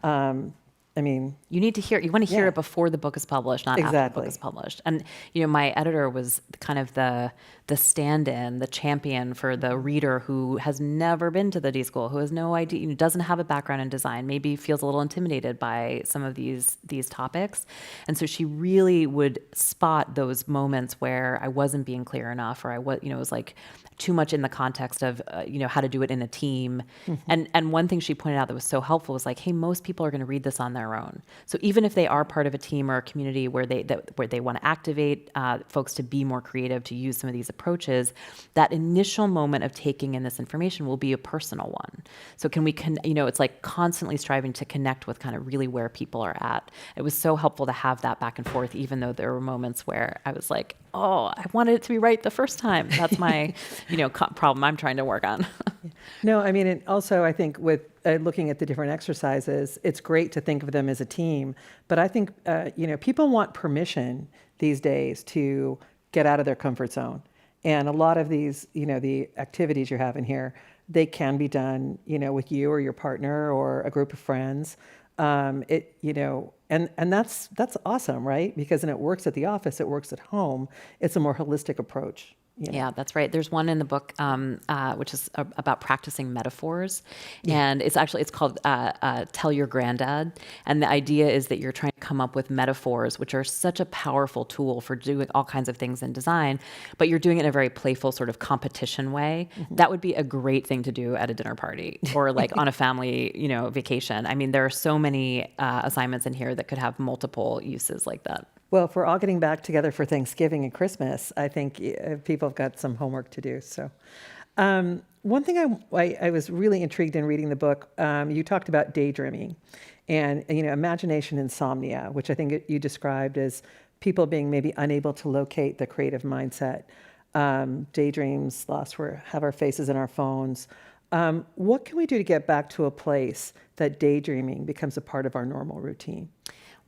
I mean, You want to hear Yeah. it before the book is published, not after the book Exactly. is published. And, my editor was kind of the stand-in, the champion for the reader who has never been to the D school, who has no idea, doesn't have a background in design, maybe feels a little intimidated by some of these topics. And so she really would spot those moments where I wasn't being clear enough, or I was, it was like too much in the context of, how to do it in a team. And one thing she pointed out that was so helpful was like, hey, most people are going to read this on their own. So even if they are part of a team or a community where they want to activate folks to be more creative, to use some of these approaches, that initial moment of taking in this information will be a personal one. So can we, it's like constantly striving to connect with kind of really where people are at. It was so helpful to have that back and forth, even though there were moments where I was like, oh, I wanted it to be right the first time. That's my, problem I'm trying to work on. No, I mean, and also I think with looking at the different exercises, it's great to think of them as a team. But I think, people want permission these days to get out of their comfort zone. And a lot of these, the activities you're having here, they can be done, with you or your partner or a group of friends. And that's awesome, right? Because then it works at the office, it works at home. It's a more holistic approach. Yeah, that's right. There's one in the book which is about practicing metaphors, and it's called "Tell Your Granddad." And the idea is that you're trying to come up with metaphors, which are such a powerful tool for doing all kinds of things in design, but you're doing it in a very playful sort of competition way. That would be a great thing to do at a dinner party or like on a family, vacation. I mean, there are so many assignments in here that could have multiple uses like that. Well, if we're all getting back together for Thanksgiving and Christmas, I think people have got some homework to do. So, one thing I was really intrigued in reading the book, you talked about daydreaming and, imagination insomnia, which I think you described as people being maybe unable to locate the creative mindset. Daydreams, have our faces in our phones. What can we do to get back to a place that daydreaming becomes a part of our normal routine?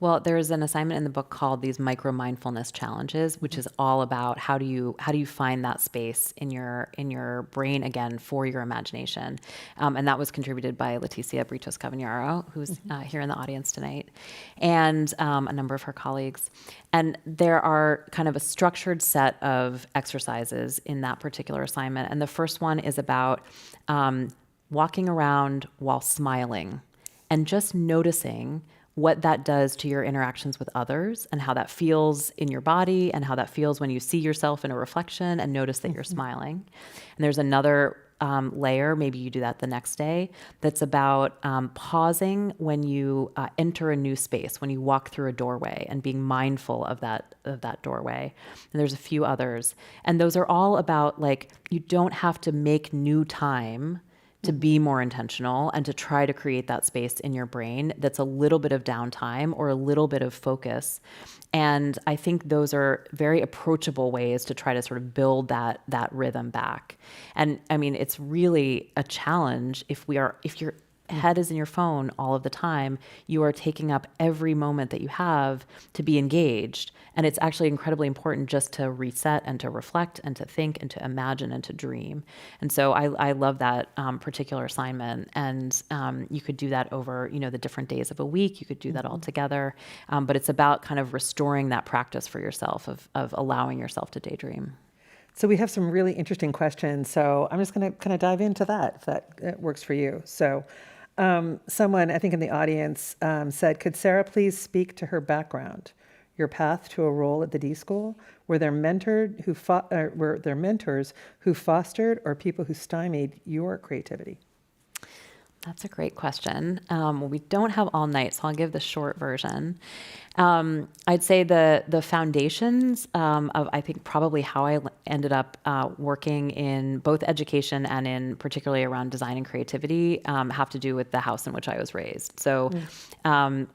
Well, there's an assignment in the book called these micro mindfulness challenges, which is all about how do you find that space in your brain again for your imagination, and that was contributed by Leticia Britos Cavagnaro, who's here in the audience tonight, and a number of her colleagues. And there are kind of a structured set of exercises in that particular assignment, and the first one is about walking around while smiling, and just noticing what that does to your interactions with others and how that feels in your body and how that feels when you see yourself in a reflection and notice that you're smiling. And there's another layer, maybe you do that the next day, that's about pausing when you enter a new space, when you walk through a doorway and being mindful of that doorway. And there's a few others. And those are all about like, you don't have to make new time to be more intentional and to try to create that space in your brain that's a little bit of downtime or a little bit of focus. And I think those are very approachable ways to try to sort of build that rhythm back. And I mean, it's really a challenge if your head is in your phone all of the time, you are taking up every moment that you have to be engaged. And it's actually incredibly important just to reset and to reflect and to think and to imagine and to dream. And so I love that particular assignment. And you could do that over, the different days of a week. You could do that all together. But it's about kind of restoring that practice for yourself of allowing yourself to daydream. So we have some really interesting questions. So I'm just going to kind of dive into that, if that works for you. So someone, I think in the audience, said, could Sarah please speak to her background, your path to a role at the D School? Were there mentors who fostered or people who stymied your creativity? That's a great question. Well, we don't have all night, so I'll give the short version. I'd say the foundations of, I think, probably how I ended up working in both education and in particularly around design and creativity have to do with the house in which I was raised. So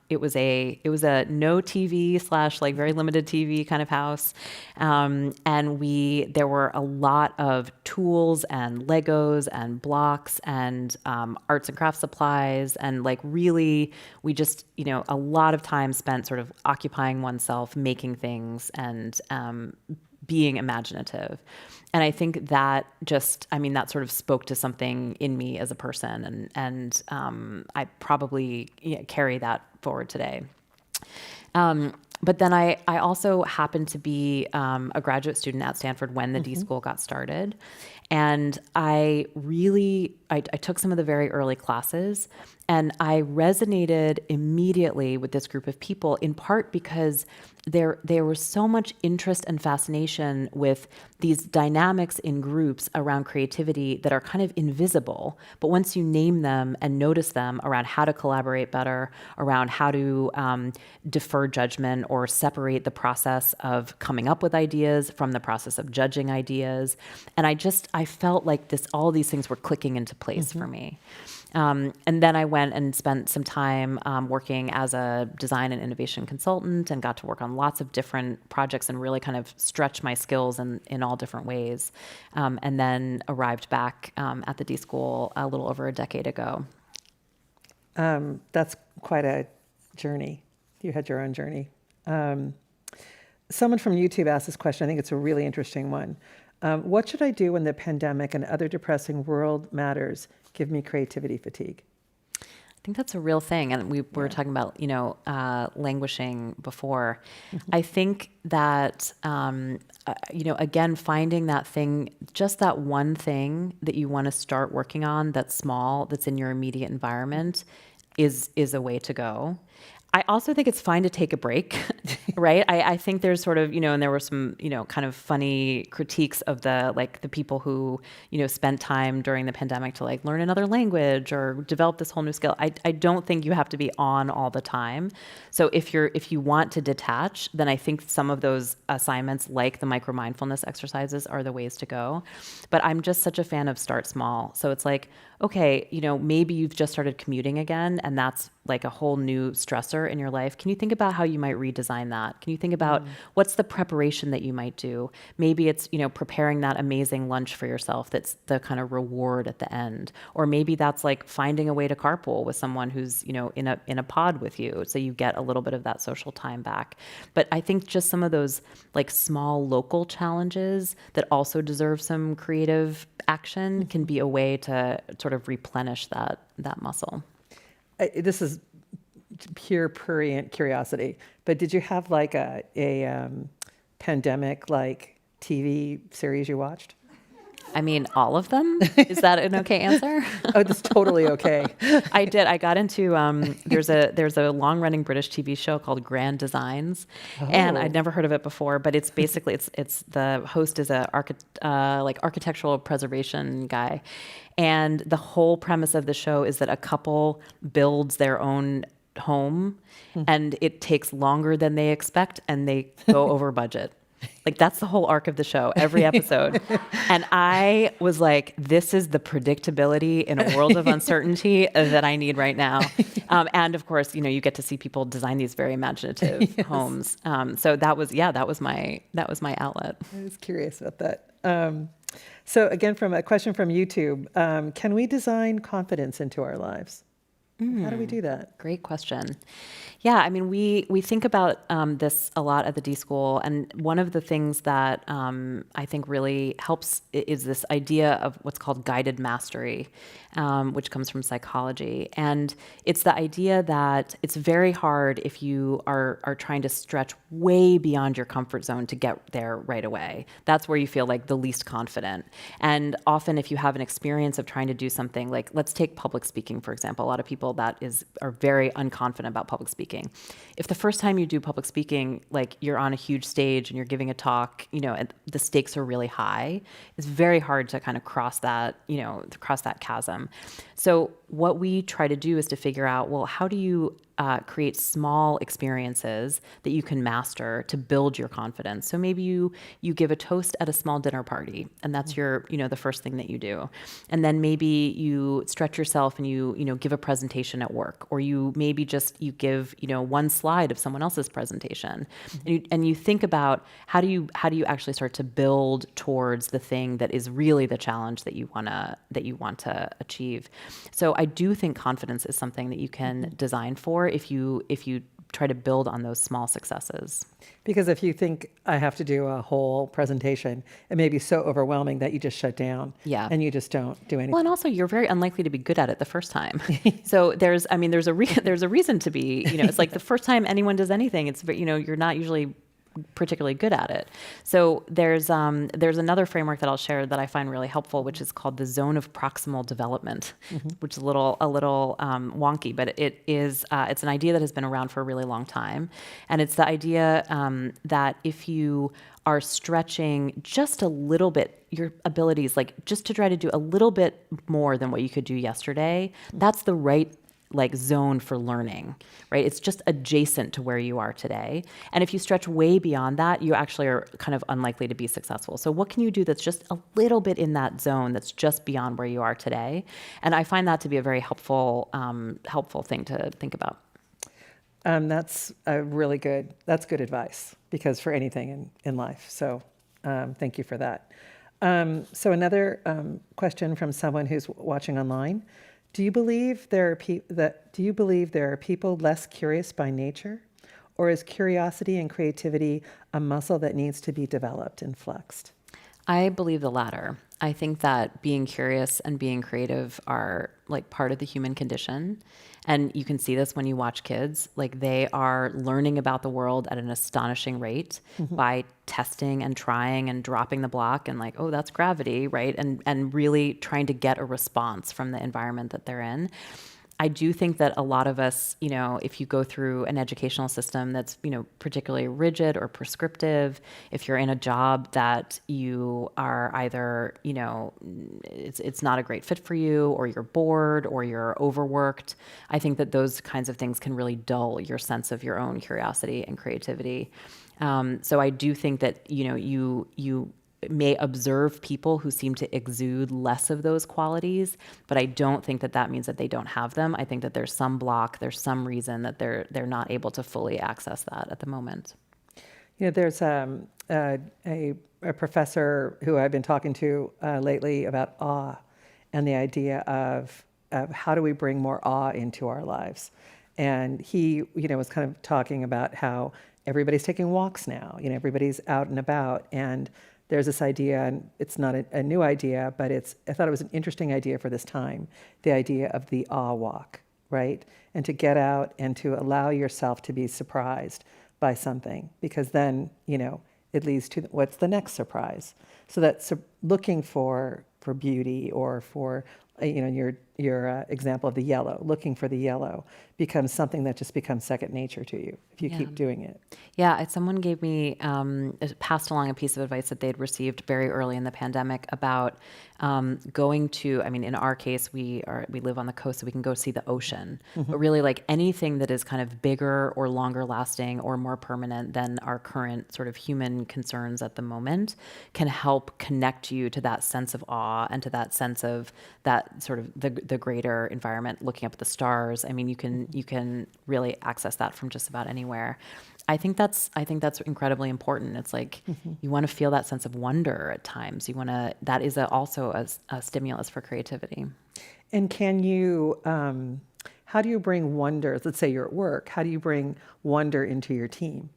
it was a no TV / like very limited TV kind of house, and there were a lot of tools and Legos and blocks and arts and craft supplies, and like really we just a lot of time spent sort of occupying oneself, making things, and being imaginative. And I think that that sort of spoke to something in me as a person, and I probably carry that forward today. But then I also happened to be a graduate student at Stanford when the D School got started. And I took some of the very early classes, and I resonated immediately with this group of people, in part because there was so much interest and fascination with these dynamics in groups around creativity that are kind of invisible. But once you name them and notice them around how to collaborate better, around how to defer judgment or separate the process of coming up with ideas from the process of judging ideas. And I felt like all these things were clicking into place for me. And then I went and spent some time working as a design and innovation consultant, and got to work on lots of different projects and really kind of stretch my skills in all different ways. And then arrived back at the D School a little over a decade ago. That's quite a journey. You had your own journey. Someone from YouTube asked this question. I think it's a really interesting one. What should I do when the pandemic and other depressing world matters give me creativity fatigue? I think that's a real thing. And we were talking about, languishing before. I think that, again, finding that thing, just that one thing that you want to start working on that's small, that's in your immediate environment is a way to go. I also think it's fine to take a break, right? I think there's sort of, and there were some, kind of funny critiques of the people who, spent time during the pandemic to like learn another language or develop this whole new skill. I don't think you have to be on all the time. So if you want to detach, then I think some of those assignments like the micro mindfulness exercises are the ways to go. But I'm just such a fan of start small. So it's like, okay, maybe you've just started commuting again, and that's like a whole new stressor in your life. Can you think about how you might redesign that? Can you think about what's the preparation that you might do? Maybe it's, preparing that amazing lunch for yourself that's the kind of reward at the end. Or maybe that's like finding a way to carpool with someone who's, in a pod with you, so you get a little bit of that social time back. But I think just some of those like small local challenges that also deserve some creative action can be a way to sort of replenish that muscle. This is pure prurient curiosity, but did you have like a pandemic like TV series you watched? I mean, all of them? Is that an okay answer? Oh, that's totally okay. I did. I got into there's a long-running British TV show called Grand Designs, and I'd never heard of it before. But it's basically it's the host is a architectural preservation guy, and the whole premise of the show is that a couple builds their own home, and it takes longer than they expect, and they go over budget. Like that's the whole arc of the show, every episode. And I was like, this is the predictability in a world of uncertainty that I need right now. And of course, you get to see people design these very imaginative homes. So that was my outlet. I was curious about that. So again, from a question from YouTube, can we design confidence into our lives? How do we do that? Great question. Yeah, I mean, we think about this a lot at the D School, and one of the things that I think really helps is this idea of what's called guided mastery, which comes from psychology. And it's the idea that it's very hard if you are trying to stretch way beyond your comfort zone to get there right away. That's where you feel like the least confident. And often if you have an experience of trying to do something like, let's take public speaking, for example. A lot of people people that are very unconfident about public speaking. If the first time you do public speaking, like you're on a huge stage and you're giving a talk, and the stakes are really high, it's very hard to kind of cross that chasm. So what we try to do is to figure out, well, how do you create small experiences that you can master to build your confidence. So maybe you give a toast at a small dinner party, and that's your, the first thing that you do. And then maybe you stretch yourself and you give a presentation at work, or you maybe just you give, one slide of someone else's presentation. And you think about how do you actually start to build towards the thing that is really the challenge that you want to achieve. So I do think confidence is something that you can design for if you try to build on those small successes. Because if you think I have to do a whole presentation, it may be so overwhelming that you just shut down. Yeah. And you just don't do anything. Well, and also you're very unlikely to be good at it the first time. So there's a reason to be, it's like the first time anyone does anything, it's, you're not usually particularly good at it. So there's another framework that I'll share that I find really helpful, which is called the zone of proximal development, which is a little wonky, but it's an idea that has been around for a really long time, and it's the idea that if you are stretching just a little bit your abilities, like just to try to do a little bit more than what you could do yesterday, that's the right zone for learning, right? It's just adjacent to where you are today. And if you stretch way beyond that, you actually are kind of unlikely to be successful. So what can you do that's just a little bit in that zone that's just beyond where you are today? And I find that to be a very helpful thing to think about. That's good advice, because for anything in life. So thank you for that. So another question from someone who's watching online. Do you believe there are people less curious by nature, or is curiosity and creativity a muscle that needs to be developed and flexed? I believe the latter. I think that being curious and being creative are like part of the human condition. And you can see this when you watch kids, like they are learning about the world at an astonishing rate by testing and trying and dropping the block and like, oh, that's gravity, right? And really trying to get a response from the environment that they're in. I do think that a lot of us, if you go through an educational system that's, particularly rigid or prescriptive, if you're in a job that you are either, it's not a great fit for you, or you're bored, or you're overworked, I think that those kinds of things can really dull your sense of your own curiosity and creativity. So I do think that, you may observe people who seem to exude less of those qualities, but I don't think that means that they don't have them. I think that there's some block, there's some reason that they're not able to fully access that at the moment. There's a professor who I've been talking to lately about awe and the idea of how do we bring more awe into our lives. And he, was kind of talking about how everybody's taking walks now, everybody's out and about, and there's this idea, and it's not a new idea, but I thought it was an interesting idea for this time, the idea of the awe walk, right? And to get out and to allow yourself to be surprised by something, because then, it leads to what's the next surprise. So that's looking for beauty, or for, your example of the yellow, looking for the yellow becomes something that just becomes second nature to you if you keep doing it. Yeah, someone gave me, passed along a piece of advice that they'd received very early in the pandemic about going to, in our case, we live on the coast, so we can go see the ocean, but really like anything that is kind of bigger or longer lasting or more permanent than our current sort of human concerns at the moment can help connect you to that sense of awe and to that sense of that sort of the greater environment, looking up at the stars. You can really access that from just about anywhere. I think that's incredibly important. It's like you want to feel that sense of wonder at times. That is also a stimulus for creativity. And can you, how do you bring wonder? Let's say you're at work. How do you bring wonder into your team?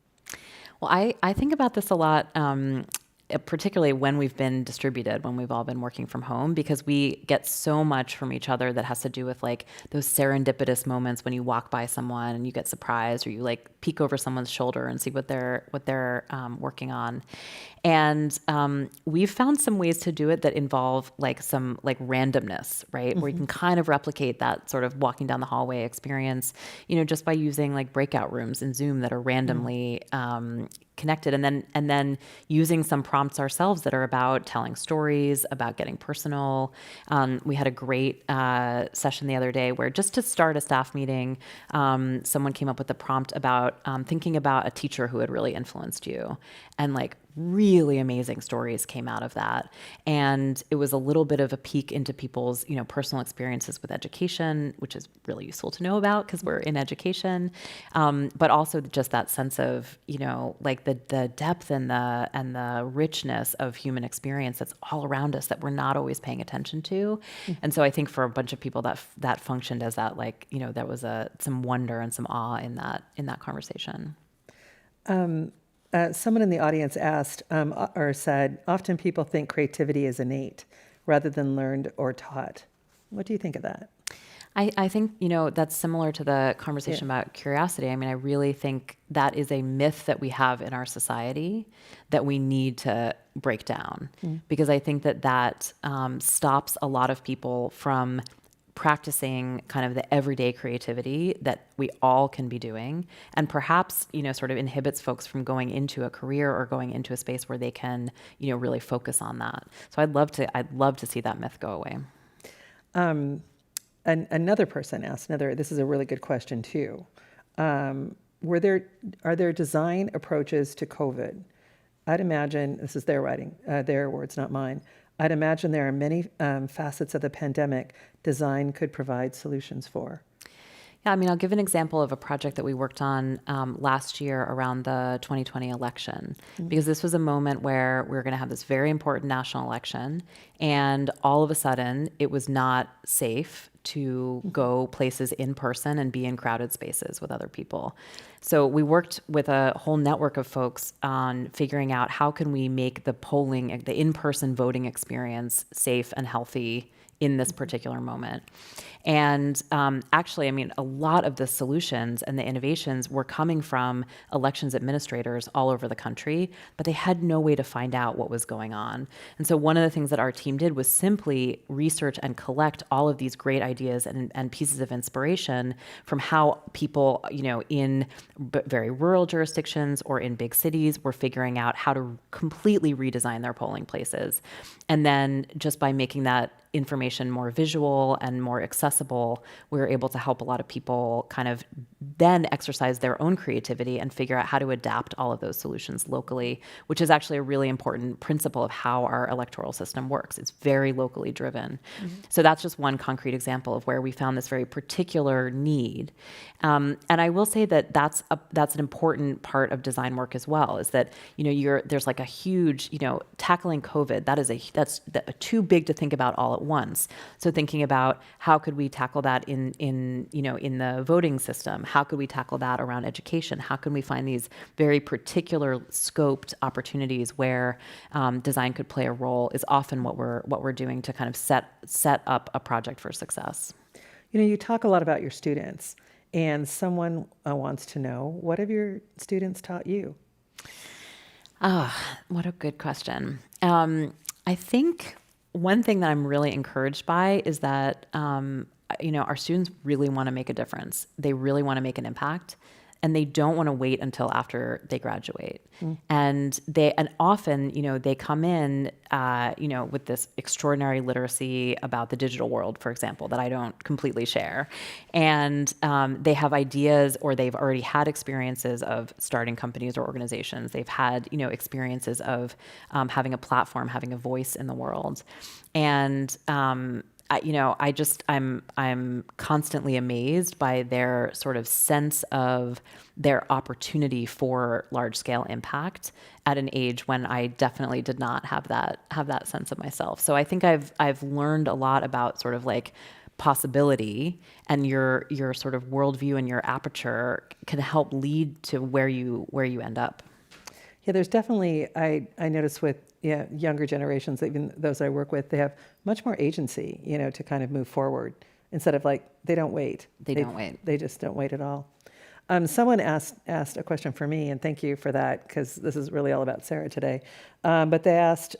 Well, I think about this a lot. particularly when we've been distributed, when we've all been working from home, because we get so much from each other that has to do with like those serendipitous moments when you walk by someone and you get surprised, or you like peek over someone's shoulder and see what they're working on. And we've found some ways to do it that involve like some like randomness, right? Where you can kind of replicate that sort of walking down the hallway experience, just by using like breakout rooms in Zoom that are randomly connected, and then using some prompts ourselves that are about telling stories, about getting personal. We had a great session the other day where, just to start a staff meeting, someone came up with a prompt about thinking about a teacher who had really influenced you, and like really amazing stories came out of that. And it was a little bit of a peek into people's, personal experiences with education, which is really useful to know about because we're in education. But also just that sense of, like the depth and the richness of human experience that's all around us that we're not always paying attention to. And so I think for a bunch of people that functioned as that, like, there was some wonder and some awe in that conversation. Someone in the audience asked or said, often people think creativity is innate rather than learned or taught. What do you think of that? I think, that's similar to the conversation about curiosity. I mean, I really think that is a myth that we have in our society that we need to break down, because I think that stops a lot of people from practicing kind of the everyday creativity that we all can be doing, and perhaps, sort of inhibits folks from going into a career or going into a space where they can, really focus on that. So I'd love to see that myth go away. Another person asked this is a really good question too. Are there design approaches to COVID? I'd imagine, this is their writing, their words, not mine. I'd imagine there are many facets of the pandemic design could provide solutions for. Yeah, I mean, I'll give an example of a project that we worked on last year around the 2020 election, because this was a moment where we were going to have this very important national election, and all of a sudden it was not safe to go places in person and be in crowded spaces with other people. So we worked with a whole network of folks on figuring out how can we make the polling, the in-person voting experience safe and healthy in this particular moment. And actually, I mean, a lot of the solutions and the innovations were coming from elections administrators all over the country, but they had no way to find out what was going on. And so one of the things that our team did was simply research and collect all of these great ideas and pieces of inspiration from how people, in very rural jurisdictions or in big cities were figuring out how to completely redesign their polling places. And then just by making that information more visual and more accessible, we were able to help a lot of people kind of then exercise their own creativity and figure out how to adapt all of those solutions locally, which is actually a really important principle of how our electoral system works. It's very locally driven. So that's just one concrete example of where we found this very particular need. And I will say that that's an important part of design work as well, is that, there's like a huge, tackling COVID, that's too big to think about all at once. So thinking about how could we tackle that in the voting system? How could we tackle that around education? How can we find these very particular scoped opportunities where design could play a role, is often what we're doing to kind of set up a project for success. You talk a lot about your students, and someone wants to know, what have your students taught you? What a good question. I think one thing that I'm really encouraged by is that, our students really want to make a difference. They really want to make an impact, and they don't want to wait until after they graduate. And often, they come in, with this extraordinary literacy about the digital world, for example, that I don't completely share. And they have ideas, or they've already had experiences of starting companies or organizations. They've had, experiences of having a platform, having a voice in the world. And I'm constantly amazed by their sort of sense of their opportunity for large scale impact at an age when I definitely did not have that sense of myself. So I think I've learned a lot about sort of like possibility, and your sort of worldview and your aperture can help lead to where you end up. Yeah, there's definitely, I notice with younger generations, even those I work with, they have much more agency, to kind of move forward instead of like, they don't wait. They don't wait. They just don't wait at all. Someone asked a question for me, and thank you for that, because this is really all about Sarah today. But they asked,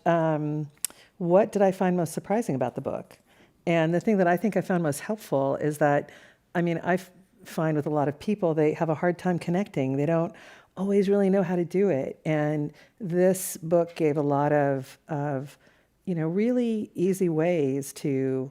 what did I find most surprising about the book? And the thing that I think I found most helpful is that, I find with a lot of people, they have a hard time connecting. They don't always really know how to do it. And this book gave a lot of really easy ways to,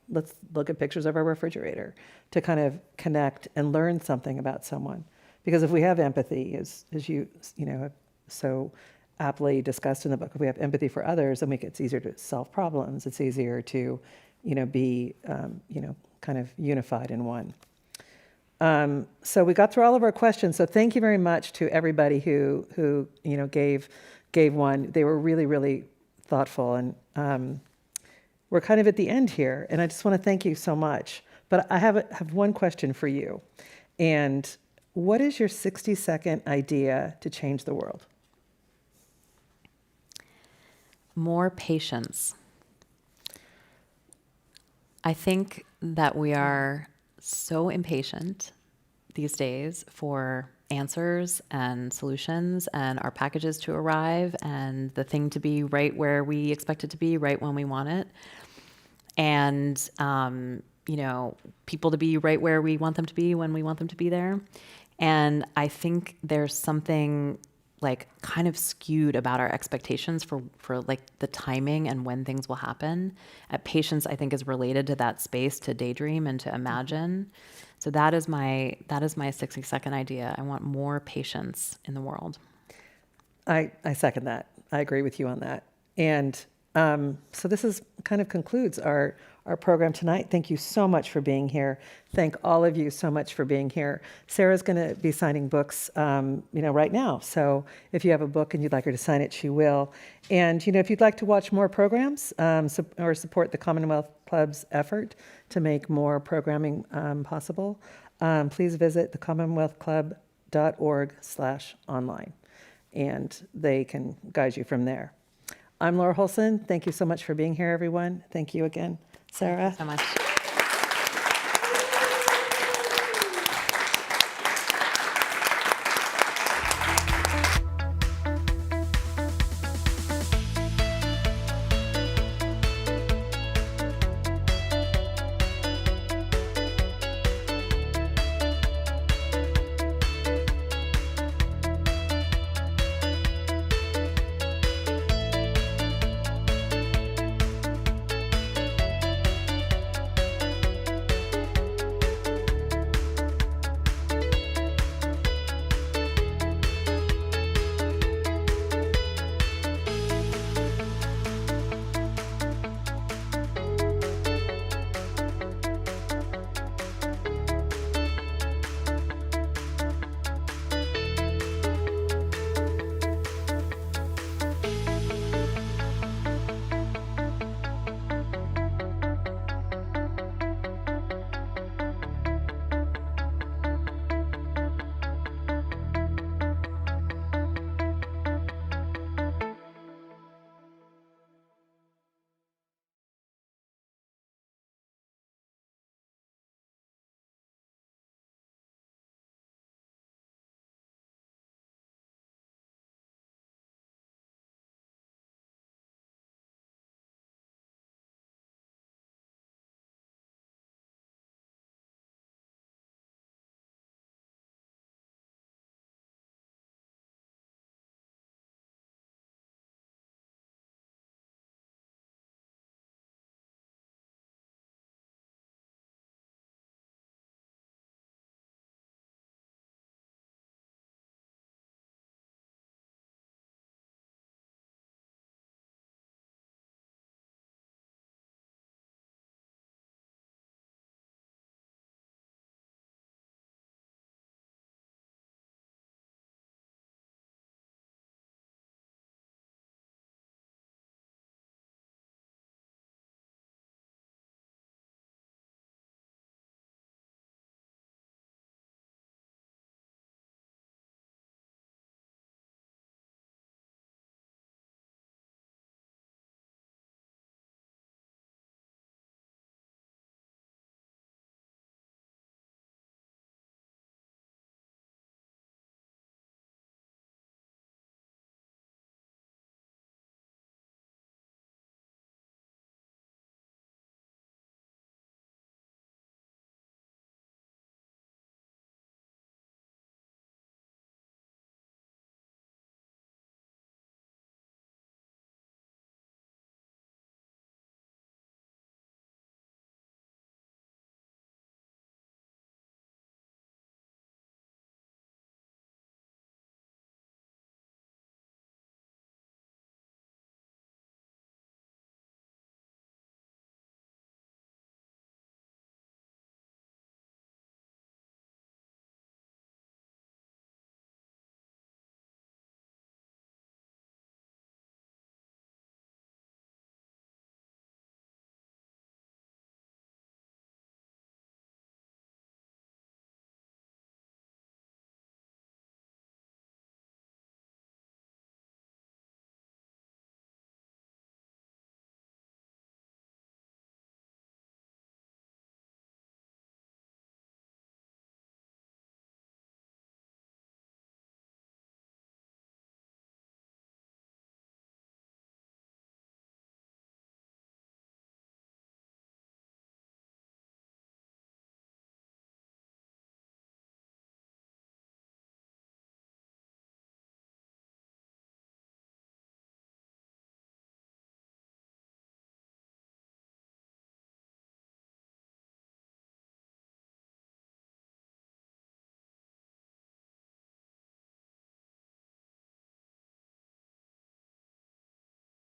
let's look at pictures of our refrigerator to kind of connect and learn something about someone. Because if we have empathy, as you have so aptly discussed in the book, if we have empathy for others, then it's easier to solve problems. It's easier to, be, kind of unified in one. So we got through all of our questions. So thank you very much to everybody who gave one. They were really, really thoughtful. And we're kind of at the end here. And I just want to thank you so much. But I have one question for you. And what is your 60-second idea to change the world? More patience. I think that we are so impatient these days for answers and solutions and our packages to arrive and the thing to be right where we expect it to be, right when we want it. And, people to be right where we want them to be when we want them to be there. And I think there's something like kind of skewed about our expectations for like the timing and when things will happen. Patience, I think, is related to that space to daydream and to imagine. So that is my 60-second idea. I want more patience in the world. I second that. I agree with you on that. And so this kind of concludes our program tonight. Thank you so much for being here. Thank all of you so much for being here. Sarah's going to be signing books, right now. So if you have a book and you'd like her to sign it, she will. And, if you'd like to watch more programs or support the Commonwealth Club's effort to make more programming possible, please visit thecommonwealthclub.org/online, and they can guide you from there. I'm Laura Holson. Thank you so much for being here, everyone. Thank you again, Sarah. Thank you so much.